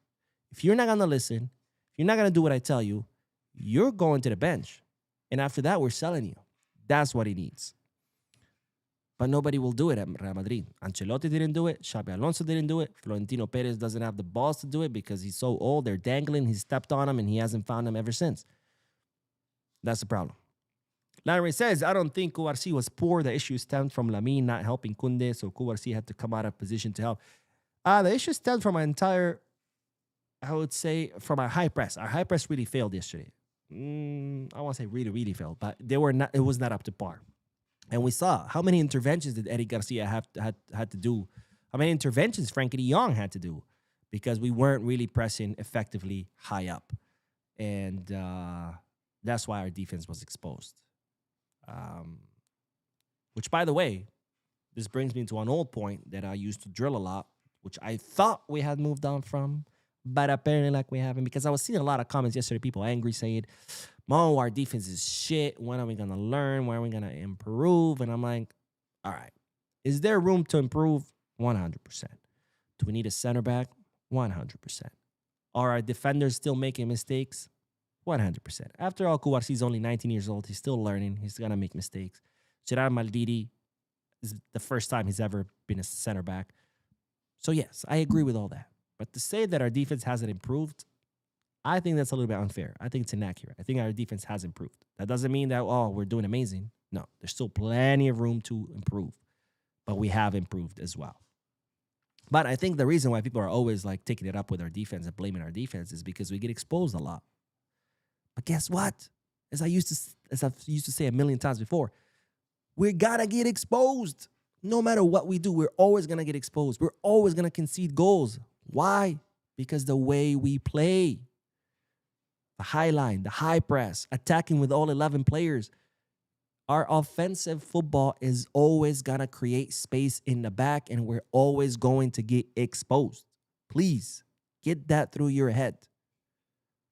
If you're not going to listen, if you're not going to do what I tell you, you're going to the bench. And after that, we're selling you. That's what he needs. But nobody will do it at Real Madrid. Ancelotti didn't do it. Xabi Alonso didn't do it. Florentino Perez doesn't have the balls to do it because he's so old. They're dangling. He stepped on him, and he hasn't found them ever since. That's the problem. Larry says, I don't think Kouarsi was poor. The issue stemmed from Lamine not helping Koundé, so Kouarsi had to come out of position to help. The issue stemmed from I would say, from our high press. Our high press really failed yesterday. I won't say really, really failed, but it was not up to par. And we saw how many interventions did Eddie Garcia had to do. How many interventions Frankie de Jong had to do because we weren't really pressing effectively high up. And that's why our defense was exposed. Which, by the way, this brings me to an old point that I used to drill a lot, which I thought we had moved on from, but apparently like we haven't, because I was seeing a lot of comments yesterday, people angry saying, Mo, our defense is shit. When are we going to learn? When are we going to improve? And I'm like, all right, is there room to improve? 100%. Do we need a center back? 100%. Are our defenders still making mistakes? 100%. After all, Kuwarsi's only 19 years old. He's still learning. He's going to make mistakes. Gerard Maldini is the first time he's ever been a center back. So, yes, I agree with all that. But to say that our defense hasn't improved, I think that's a little bit unfair. I think it's inaccurate. I think our defense has improved. That doesn't mean that, oh, we're doing amazing. No, there's still plenty of room to improve. But we have improved as well. But I think the reason why people are always like taking it up with our defense and blaming our defense is because we get exposed a lot. But guess what? As I've used to say a million times before, we gotta get exposed. No matter what we do, we're always gonna get exposed. We're always gonna concede goals. Why? Because the way we play, the high line, the high press, attacking with all 11 players, our offensive football is always gonna create space in the back, and we're always going to get exposed. Please get that through your head.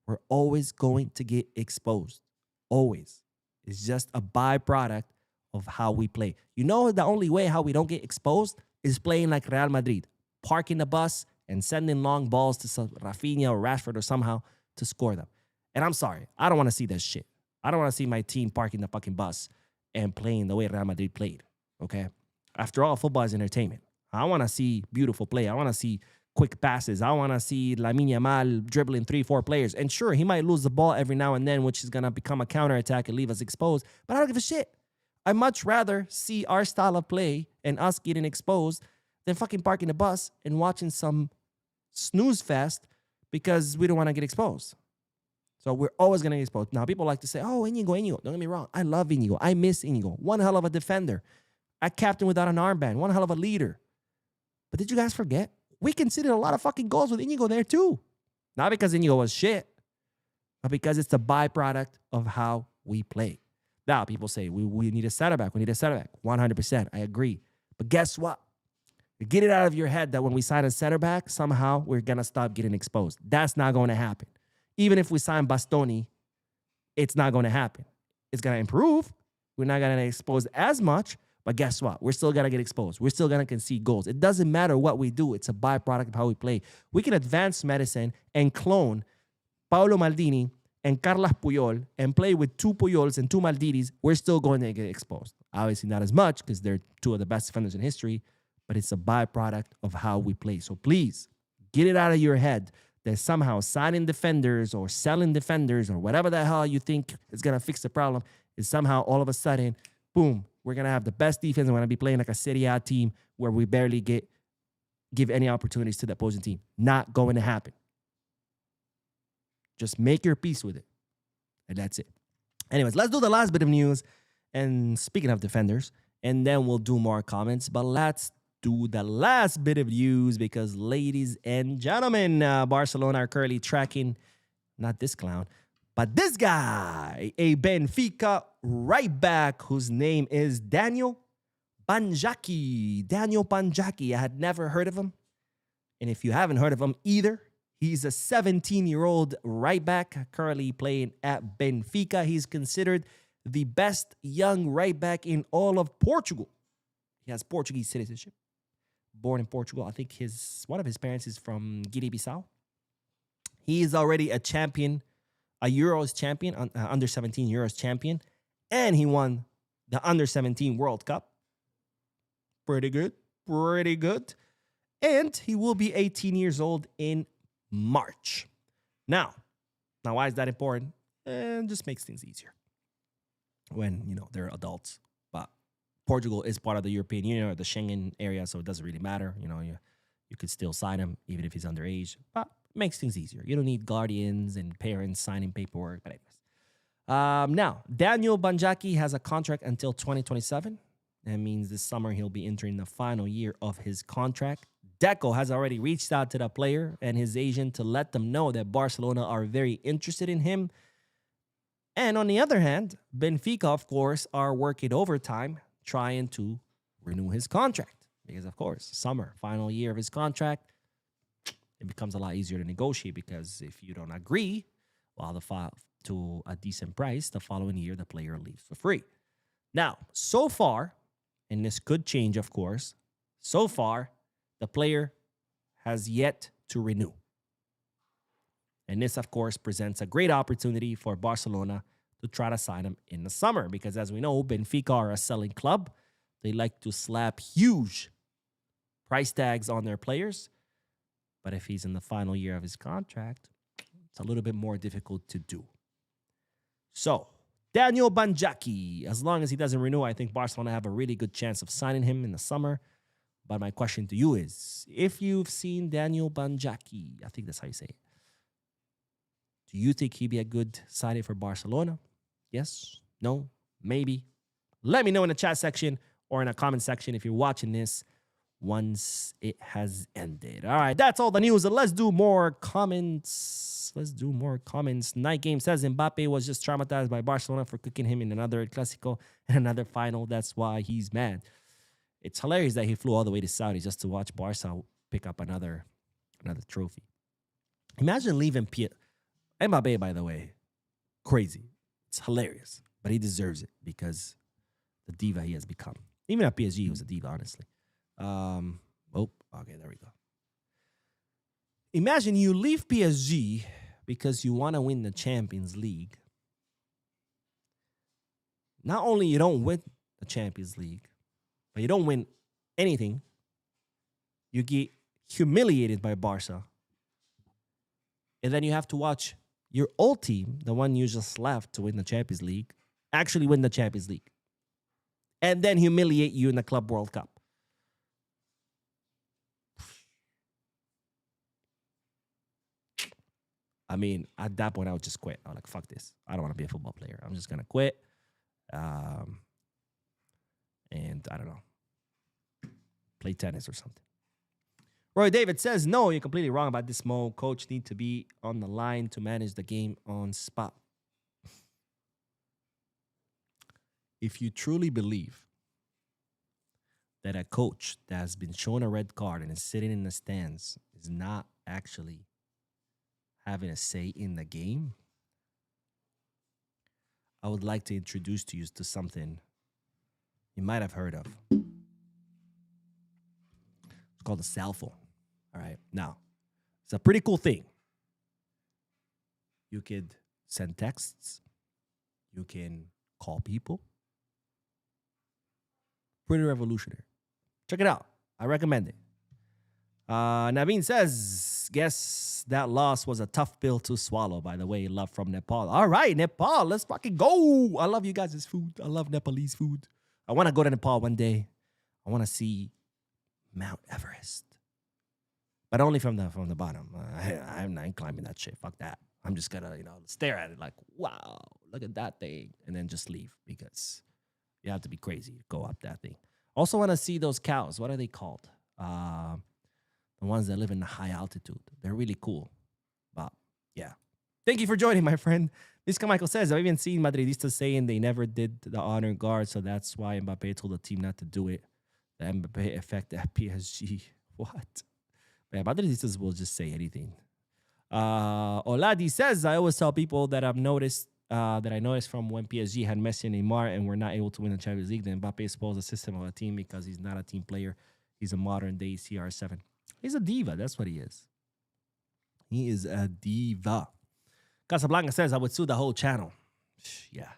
We're always going to get exposed. Always. It's just a byproduct of how we play. You know, the only way how we don't get exposed is playing like Real Madrid, parking the bus and sending long balls to Rafinha or Rashford or somehow to score them. And I'm sorry, I don't want to see that shit. I don't want to see my team parking the fucking bus and playing the way Real Madrid played, okay? After all, football is entertainment. I want to see beautiful play. I want to see quick passes. I want to see Lamine Yamal dribbling 3-4 players. And sure, he might lose the ball every now and then, which is going to become a counterattack and leave us exposed. But I don't give a shit. I'd much rather see our style of play and us getting exposed than fucking parking the bus and watching some snooze fest because we don't want to get exposed. So we're always going to get exposed. Now, people like to say, oh, Inigo. Don't get me wrong. I love Inigo. I miss Inigo. One hell of a defender. A captain without an armband. One hell of a leader. But did you guys forget? We conceded a lot of fucking goals with Inigo there too. Not because Inigo was shit, but because it's the byproduct of how we play. Now, people say, we need a center back. We need a center back. 100%. I agree. But guess what? Get it out of your head that when we sign a center back, somehow we're going to stop getting exposed. That's not going to happen. Even if we sign Bastoni, it's not going to happen. It's going to improve. We're not going to get exposed as much. But guess what? We're still going to get exposed. We're still going to concede goals. It doesn't matter what we do. It's a byproduct of how we play. We can advance medicine and clone Paolo Maldini and Carlos Puyol and play with 2 Puyols and 2 Maldinis. We're still going to get exposed. Obviously not as much because they're 2 of the best defenders in history, but it's a byproduct of how we play. So please, get it out of your head that somehow signing defenders or selling defenders or whatever the hell you think is going to fix the problem is somehow all of a sudden, boom, we're going to have the best defense and we're going to be playing like a Serie A team where we barely give any opportunities to the opposing team. Not going to happen. Just make your peace with it. And that's it. Anyways, let's do the last bit of news. And speaking of defenders, and then we'll do more comments. But let's do the last bit of news because, ladies and gentlemen, Barcelona are currently tracking, not this clown, but this guy, a Benfica right-back whose name is Daniel Panjaki. Daniel Panjaki. I had never heard of him. And if you haven't heard of him either, he's a 17-year-old right-back currently playing at Benfica. He's considered the best young right-back in all of Portugal. He has Portuguese citizenship. Born in Portugal. I think one of his parents is from Guinea-Bissau. He is already a champion, a Euros champion, under 17 Euros champion, and he won the under 17 World Cup. Pretty good. Pretty good. And he will be 18 years old in March. Now why is that important? It just makes things easier when, they're adults. But Portugal is part of the European Union or the Schengen area, so it doesn't really matter. You could still sign him even if he's underage. But it makes things easier. You don't need guardians and parents signing paperwork. But anyways. Now, Daniel Panjaki has a contract until 2027. That means this summer he'll be entering the final year of his contract. Deco has already reached out to the player and his agent to let them know that Barcelona are very interested in him. And on the other hand, Benfica, of course, are working overtime trying to renew his contract. Because, of course, summer, final year of his contract, it becomes a lot easier to negotiate because if you don't agree to a decent price, the following year the player leaves for free. Now, so far, and this could change, of course, so far, the player has yet to renew. And this, of course, presents a great opportunity for Barcelona to try to sign him in the summer because, as we know, Benfica are a selling club. They like to slap huge price tags on their players. But if he's in the final year of his contract, it's a little bit more difficult to do. So, Daniel Banjaki, as long as he doesn't renew, I think Barcelona have a really good chance of signing him in the summer. But my question to you is, if you've seen Daniel Banjaki, I think that's how you say it, do you think he'd be a good signing for Barcelona? Yes? No? Maybe? Let me know in the chat section or in a comment section if you're watching this once it has ended. All right, that's all the news. Let's do more comments. Night Game says Mbappe was just traumatized by Barcelona for cooking him in another Clásico and another final. That's why he's mad. It's hilarious that he flew all the way to Saudi just to watch Barca pick up another trophy. Imagine leaving Mbappe, by the way, crazy. It's hilarious, but he deserves it because the diva he has become. Even at PSG, he was a diva, honestly. Okay, there we go. Imagine you leave PSG because you want to win the Champions League. Not only you don't win the Champions League, but you don't win anything. You get humiliated by Barca. And then you have to watch your old team, the one you just left to win the Champions League, actually win the Champions League. And then humiliate you in the Club World Cup. I mean, at that point, I would just quit. I was like, fuck this. I don't want to be a football player. I'm just going to quit. And I don't know, play tennis or something. Roy David says, no, you're completely wrong about this, Mo. Coach need to be on the line to manage the game on spot. If you truly believe that a coach that has been shown a red card and is sitting in the stands is not actually having a say in the game, I would like to introduce to you to something you might have heard of. It's called a cell phone. All right. Now, it's a pretty cool thing. You could send texts. You can call people. Pretty revolutionary. Check it out. I recommend it. Naveen says, guess that loss was a tough pill to swallow. By the way, love from Nepal. All right, Nepal, let's fucking go. I love you guys' food. I love Nepalese food. I want to go to Nepal one day. I want to see Mount Everest. But only from the bottom. I'm not climbing that shit. Fuck that. I'm just going to, stare at it like, wow, look at that thing. And then just leave because you have to be crazy to go up that thing. Also want to see those cows. What are they called? The ones that live in the high altitude. They're really cool. But, yeah. Thank you for joining, my friend. Mr. Michael says, I've even seen Madridistas saying they never did the honor guard, so that's why Mbappe told the team not to do it. The Mbappe effect at PSG. What? Yeah, Madridistas will just say anything. Oladi says, I always tell people that I noticed from when PSG had Messi and Neymar and were not able to win the Champions League, then Mbappe spoils the system of a team because he's not a team player. He's a modern-day CR7. He's a diva. That's what he is. He is a diva. Casablanca says, I would sue the whole channel. Yeah.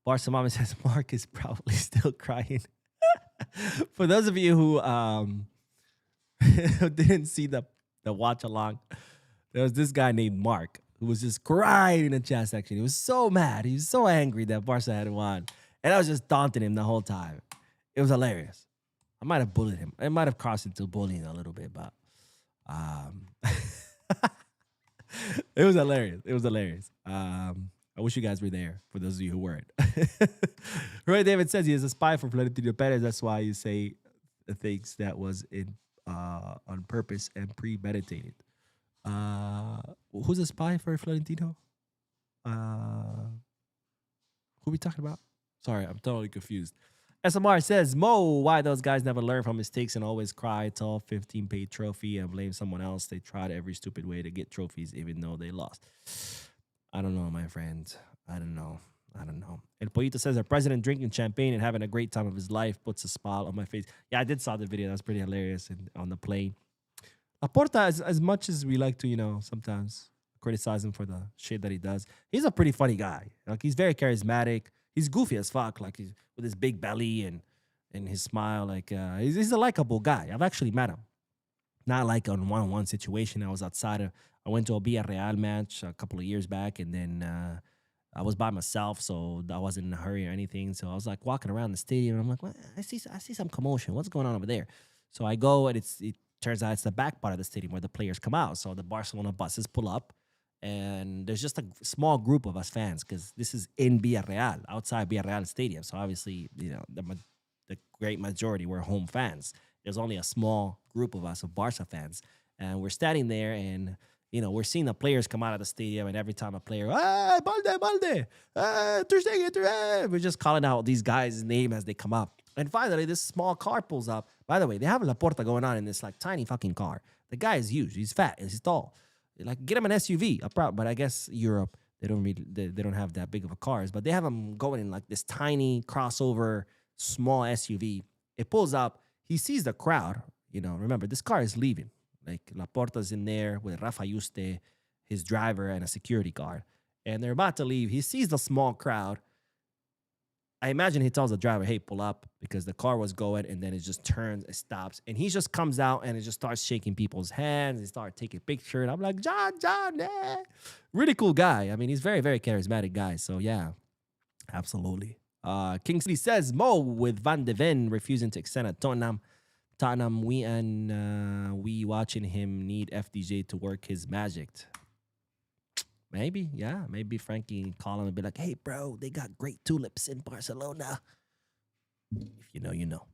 Barca Mama says, Mark is probably still crying. For those of you who didn't see the watch along, there was this guy named Mark who was just crying in the chat section. He was so mad. He was so angry that Barca had won. And I was just taunting him the whole time. It was hilarious. I might have bullied him. I might have crossed into bullying a little bit, but it was hilarious. It was hilarious. I wish you guys were there, for those of you who weren't. Roy David says he is a spy for Florentino Perez. That's why you say the things that was in on purpose and premeditated. Who's a spy for Florentino? Who we talking about? Sorry, I'm totally confused. SMR says, Mo, why those guys never learn from mistakes and always cry? It's all 15 paid trophy and blame someone else. They tried every stupid way to get trophies even though they lost. I don't know, my friend. I don't know. El Pollito says, a president drinking champagne and having a great time of his life puts a smile on my face. Yeah, I did saw the video. That's pretty hilarious on the plane. Laporta, as much as we like to, sometimes criticize him for the shit that he does, he's a pretty funny guy. Like, he's very charismatic. He's goofy as fuck. Like, he's with his big belly and his smile. Like, he's a likable guy. I've actually met him. Not like on one-on-one situation. I went to a Villarreal match a couple of years back, and then I was by myself, so I wasn't in a hurry or anything. So I was like walking around the stadium, and I'm like, well, I see some commotion. What's going on over there? So I go, and it turns out it's the back part of the stadium where the players come out. So the Barcelona buses pull up, and there's just a small group of us fans because this is in Villarreal, outside Villarreal Stadium. So obviously, the great majority were home fans. There's only a small group of us, of Barca fans, and we're standing there, and we're seeing the players come out of the stadium, and every time a player, Balde, Ter Stegen, we're just calling out these guys' name as they come up. And finally, this small car pulls up. By the way, they have Laporta going on in this like tiny fucking car. The guy is huge. He's fat. He's tall. Like, get him an SUV. But I guess Europe, they don't have that big of a cars. But they have him going in like this tiny crossover small SUV. It pulls up. He sees the crowd. Remember, this car is leaving. Like, Laporta's in there with Rafa Yuste, his driver, and a security guard. And they're about to leave. He sees the small crowd. I imagine he tells the driver, hey, pull up, because the car was going, and then it just turns, it stops. And he just comes out, and it just starts shaking people's hands. He starts taking pictures. And I'm like, John, yeah. Really cool guy. I mean, he's very, very charismatic guy. So, yeah, absolutely. Kingsley says, Mo with Van de Ven refusing to extend at Tottenham, we watching him need FDJ to work his magic. Maybe, yeah. Maybe Frankie call him and be like, hey, bro, they got great tulips in Barcelona. If you know, you know.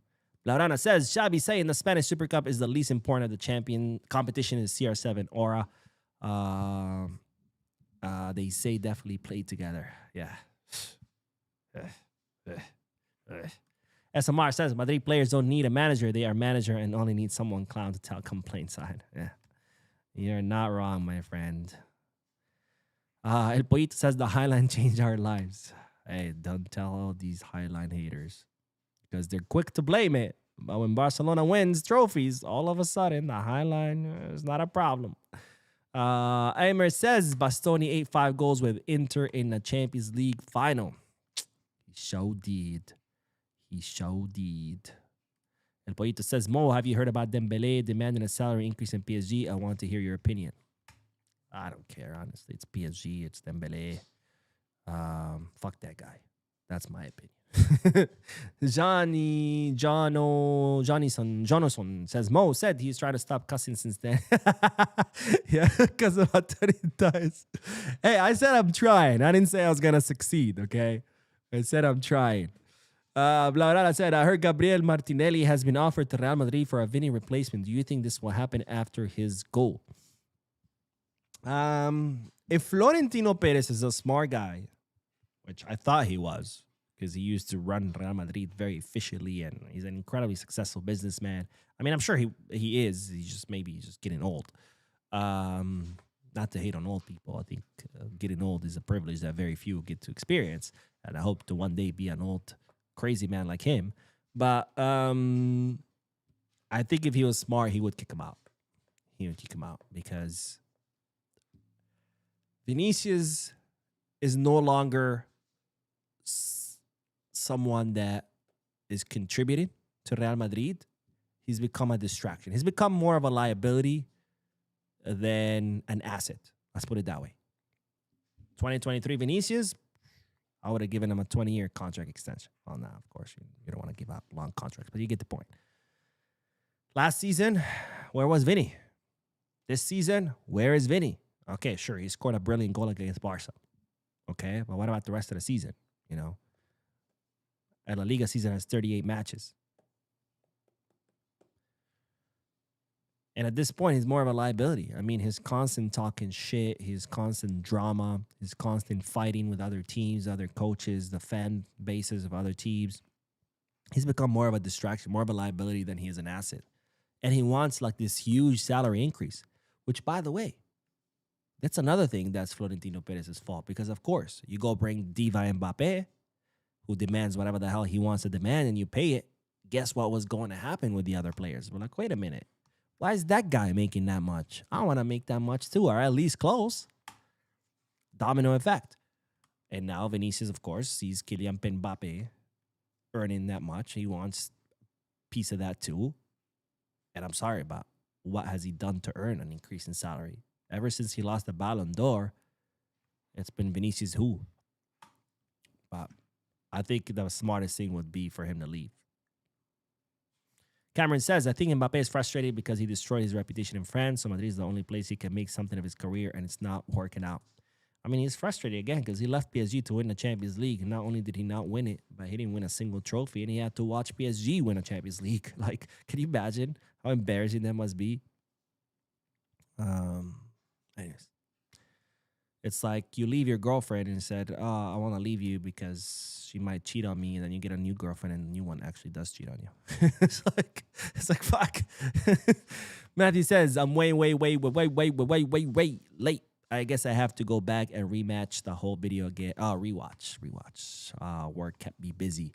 Laurana says, Xabi saying the Spanish Super Cup is the least important of the champion competition is CR7 Aura. They say definitely played together. Yeah. SMR says Madrid players don't need a manager. They are manager and only need someone clown to tell complaint side. Yeah. You're not wrong, my friend. El Poito says the Highline changed our lives. Hey, don't tell all these Highline haters because they're quick to blame it. But when Barcelona wins trophies, all of a sudden, the Highline is not a problem. Aimer says Bastoni 8-5 goals with Inter in the Champions League final. He sure did. El Poito says, Mo, have you heard about Dembele demanding a salary increase in PSG? I want to hear your opinion. I don't care, honestly. It's PSG. It's Dembele. Fuck that guy. That's my opinion. Jonathan says, Mo said he's trying to stop cussing since then. Yeah, because of autoritas. Hey, I said I'm trying. I didn't say I was going to succeed, okay? I said I'm trying. Blah said, I heard Gabriel Martinelli has been offered to Real Madrid for a Vini replacement. Do you think this will happen after his goal? If Florentino Perez is a smart guy, which I thought he was, because he used to run Real Madrid very efficiently, and he's an incredibly successful businessman. I mean, I'm sure he is. He's just getting old. Not to hate on old people. I think getting old is a privilege that very few get to experience, and I hope to one day be an old crazy man like him. But I think if he was smart, he would kick him out. Because Vinicius is no longer someone that is contributing to Real Madrid. He's become a distraction. He's become more of a liability than an asset. Let's put it that way. 2023 Vinicius, I would have given him a 20-year contract extension. Well, now, of course, you don't want to give out long contracts, but you get the point. Last season, where was Vinny? This season, where is Vinny? Okay, sure, he scored a brilliant goal against Barca. Okay, but what about the rest of the season? And La Liga season has 38 matches. And at this point, he's more of a liability. I mean, his constant talking shit, his constant drama, his constant fighting with other teams, other coaches, the fan bases of other teams. He's become more of a distraction, more of a liability than he is an asset. And he wants like this huge salary increase, which, by the way, that's another thing that's Florentino Perez's fault. Because, of course, you go bring Diva Mbappe, who demands whatever the hell he wants to demand, and you pay it. Guess what was going to happen with the other players? We're like, wait a minute. Why is that guy making that much? I want to make that much too, or at least close. Domino effect. And now Vinicius, of course, sees Kylian Mbappe earning that much. He wants a piece of that too. And I'm sorry, but what has he done to earn an increase in salary? Ever since he lost the Ballon d'Or, it's been Vinicius who. But I think the smartest thing would be for him to leave. Cameron says, I think Mbappe is frustrated because he destroyed his reputation in France. So Madrid is the only place he can make something of his career, and it's not working out. I mean, he's frustrated again because he left PSG to win the Champions League. Not only did he not win it, but he didn't win a single trophy, and he had to watch PSG win a Champions League. Like, can you imagine how embarrassing that must be? Anyways. It's like you leave your girlfriend and said, oh, I want to leave you because she might cheat on me. And then you get a new girlfriend and the new one actually does cheat on you. it's like, fuck. Matthew says, I'm way late. I guess I have to go back and rematch the whole video again. Rewatch. Work kept me busy.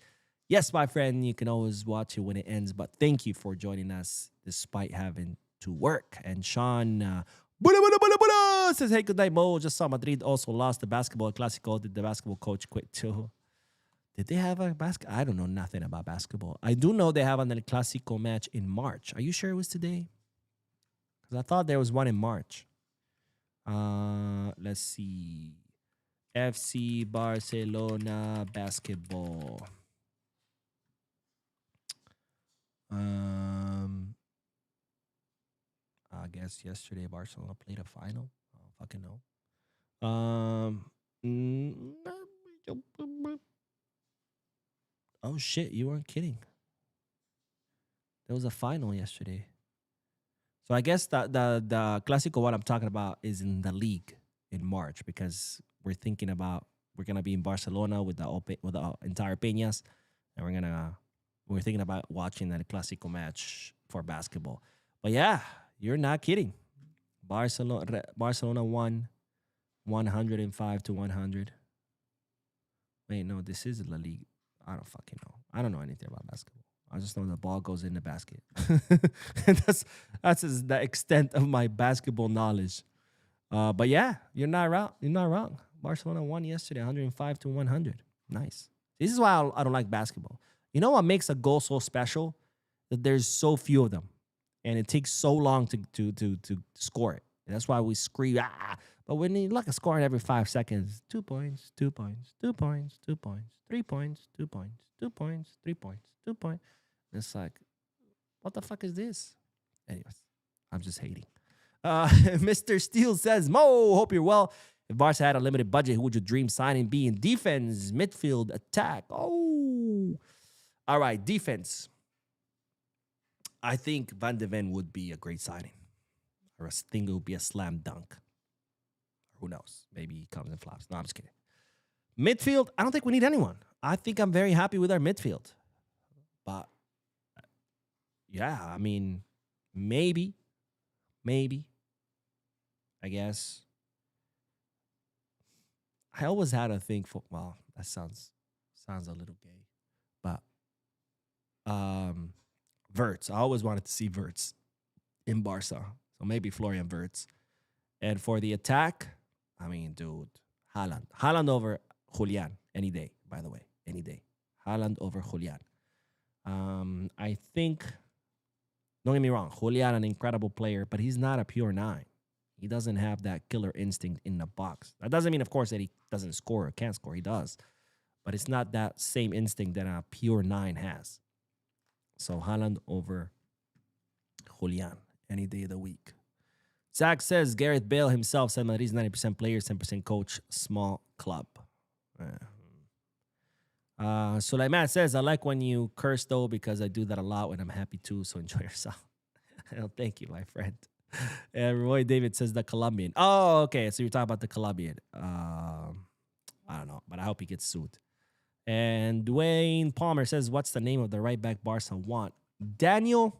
Yes, my friend, you can always watch it when it ends. But thank you for joining us despite having to work. And Sean... says, hey, good night, Mo. Just saw Madrid also lost the basketball Clásico. Did the basketball coach quit too? Did they have a basketball? I don't know nothing about basketball. I do know they have an El Clásico match in March. Are you sure it was today? Because I thought there was one in March. Let's see. FC Barcelona basketball. I guess yesterday Barcelona played a final. I don't fucking know. Oh shit, you weren't kidding. There was a final yesterday. So I guess the Clásico what I'm talking about is in the league in March because we're thinking about we're gonna be in Barcelona with the entire Peñas, and we're thinking about watching that Clásico match for basketball. But yeah, you're not kidding. Barcelona won 105-100. Wait, no, this is La Liga. I don't fucking know. I don't know anything about basketball. I just know the ball goes in the basket. And that's the extent of my basketball knowledge. But yeah, you're not wrong. You're not wrong. Barcelona won yesterday, 105-100. Nice. This is why I don't like basketball. You know what makes a goal so special? That there's so few of them, and it takes so long to score it. And that's why we scream. Ah! But when you look at scoring every 5 seconds, 2 points, 2 points, 2 points, 2 points, 3 points, 2 points, 2 points, 3 points, 2 points. It's like, what the fuck is this? Anyways, I'm just hating. Mr. Steele says, Mo, hope you're well. If Barca had a limited budget, who would your dream signing be in defense, midfield, attack? Oh, all right, defense. I think Van de Ven would be a great signing. Or I think it would be a slam dunk. Who knows? Maybe he comes and flops. No, I'm just kidding. Midfield, I don't think we need anyone. I think I'm very happy with our midfield. But, yeah, I mean, maybe, I guess. I always had a thing for, well, that sounds a little gay. But, Wirtz. I always wanted to see Wirtz in Barca. So maybe Florian Wirtz. And for the attack, I mean, dude, Haaland. Haaland over Julian any day, by the way. Any day. Haaland over Julian. I think, don't get me wrong, Julian, an incredible player, but he's not a pure 9. He doesn't have that killer instinct in the box. That doesn't mean, of course, that he doesn't score or can't score. He does. But it's not that same instinct that a pure 9 has. So Haaland over Julian any day of the week. Zach says Gareth Bale himself said Madrid's 90% player, 10% coach, small club. Sulaiman says, I like when you curse though because I do that a lot when I'm happy too, so enjoy yourself. Oh, thank you, my friend. And Roy David says the Colombian. Oh, okay. So you're talking about the Colombian. I don't know, but I hope he gets sued. And Dwayne Palmer says, what's the name of the right back Barca want? Daniel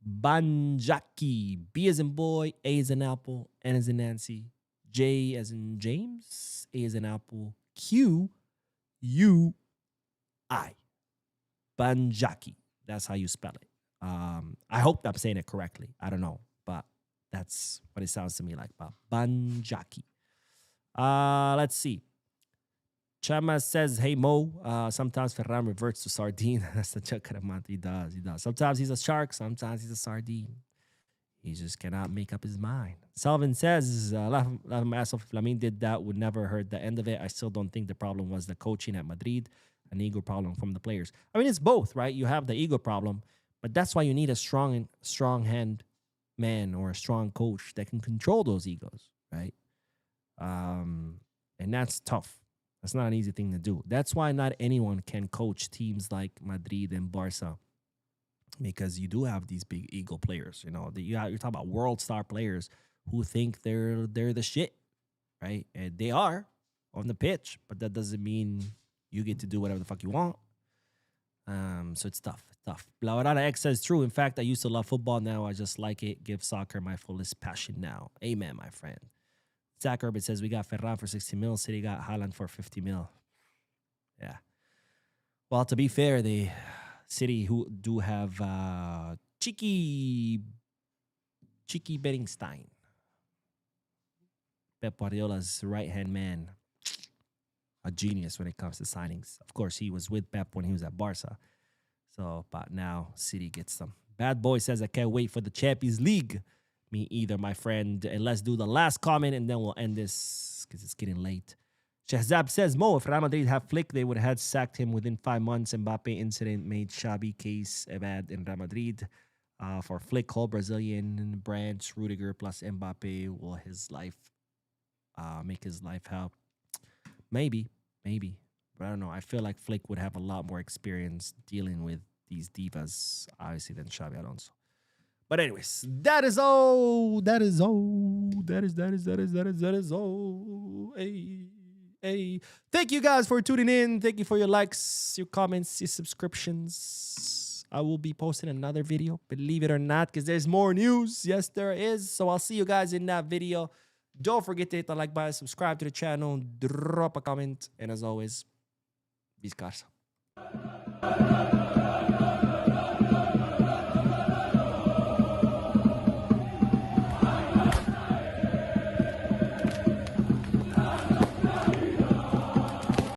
Banjaki. B as in boy, A as in apple, N as in Nancy, J as in James, A as in apple, Q U I. Banjaki. That's how you spell it. I hope I'm saying it correctly. I don't know, but that's what it sounds to me like. Banjaki. Let's see. Chama says, hey, Mo, sometimes Ferran reverts to sardine. That's the joke of the month. He does. Sometimes he's a shark. Sometimes he's a sardine. He just cannot make up his mind. Selvin says, laugh my ass off. If Lamine did that, would never heard the end of it. I still don't think the problem was the coaching at Madrid, an ego problem from the players. I mean, it's both, right? You have the ego problem, but that's why you need a strong hand man or a strong coach that can control those egos, right? And that's tough. That's not an easy thing to do. That's why not anyone can coach teams like Madrid and Barca, because you do have these big ego players. You know, you're talking about world star players who think they're the shit, right? And they are on the pitch, but that doesn't mean you get to do whatever the fuck you want. So it's tough. It's tough. Blaurana X says, true. In fact, I used to love football. Now I just like it. Give soccer my fullest passion now. Amen, my friend. Zach Urban says, we got Ferran for 60 mil. City got Haaland for 50 mil. Yeah. Well, to be fair, the City who do have Chiqui Beringstein, Pep Guardiola's right-hand man. A genius when it comes to signings. Of course, he was with Pep when he was at Barca. So, but now City gets them. Bad Boy says, I can't wait for the Champions League. Me either, my friend. And let's do the last comment, and then we'll end this because it's getting late. Shahzab says, Mo, if Real Madrid have Flick, they would have sacked him within 5 months. Mbappe incident made Xabi case bad in Real Madrid. For Flick, whole Brazilian branch, Rudiger plus Mbappe will his life make his life help. Maybe. But I don't know. I feel like Flick would have a lot more experience dealing with these divas, obviously, than Xabi Alonso. But anyways, that is all. That is all. Hey. Thank you guys for tuning in. Thank you for your likes, your comments, your subscriptions. I will be posting another video, believe it or not, because there's more news. Yes, there is. So I'll see you guys in that video. Don't forget to hit the like button, subscribe to the channel, drop a comment, and as always, Viscarsa.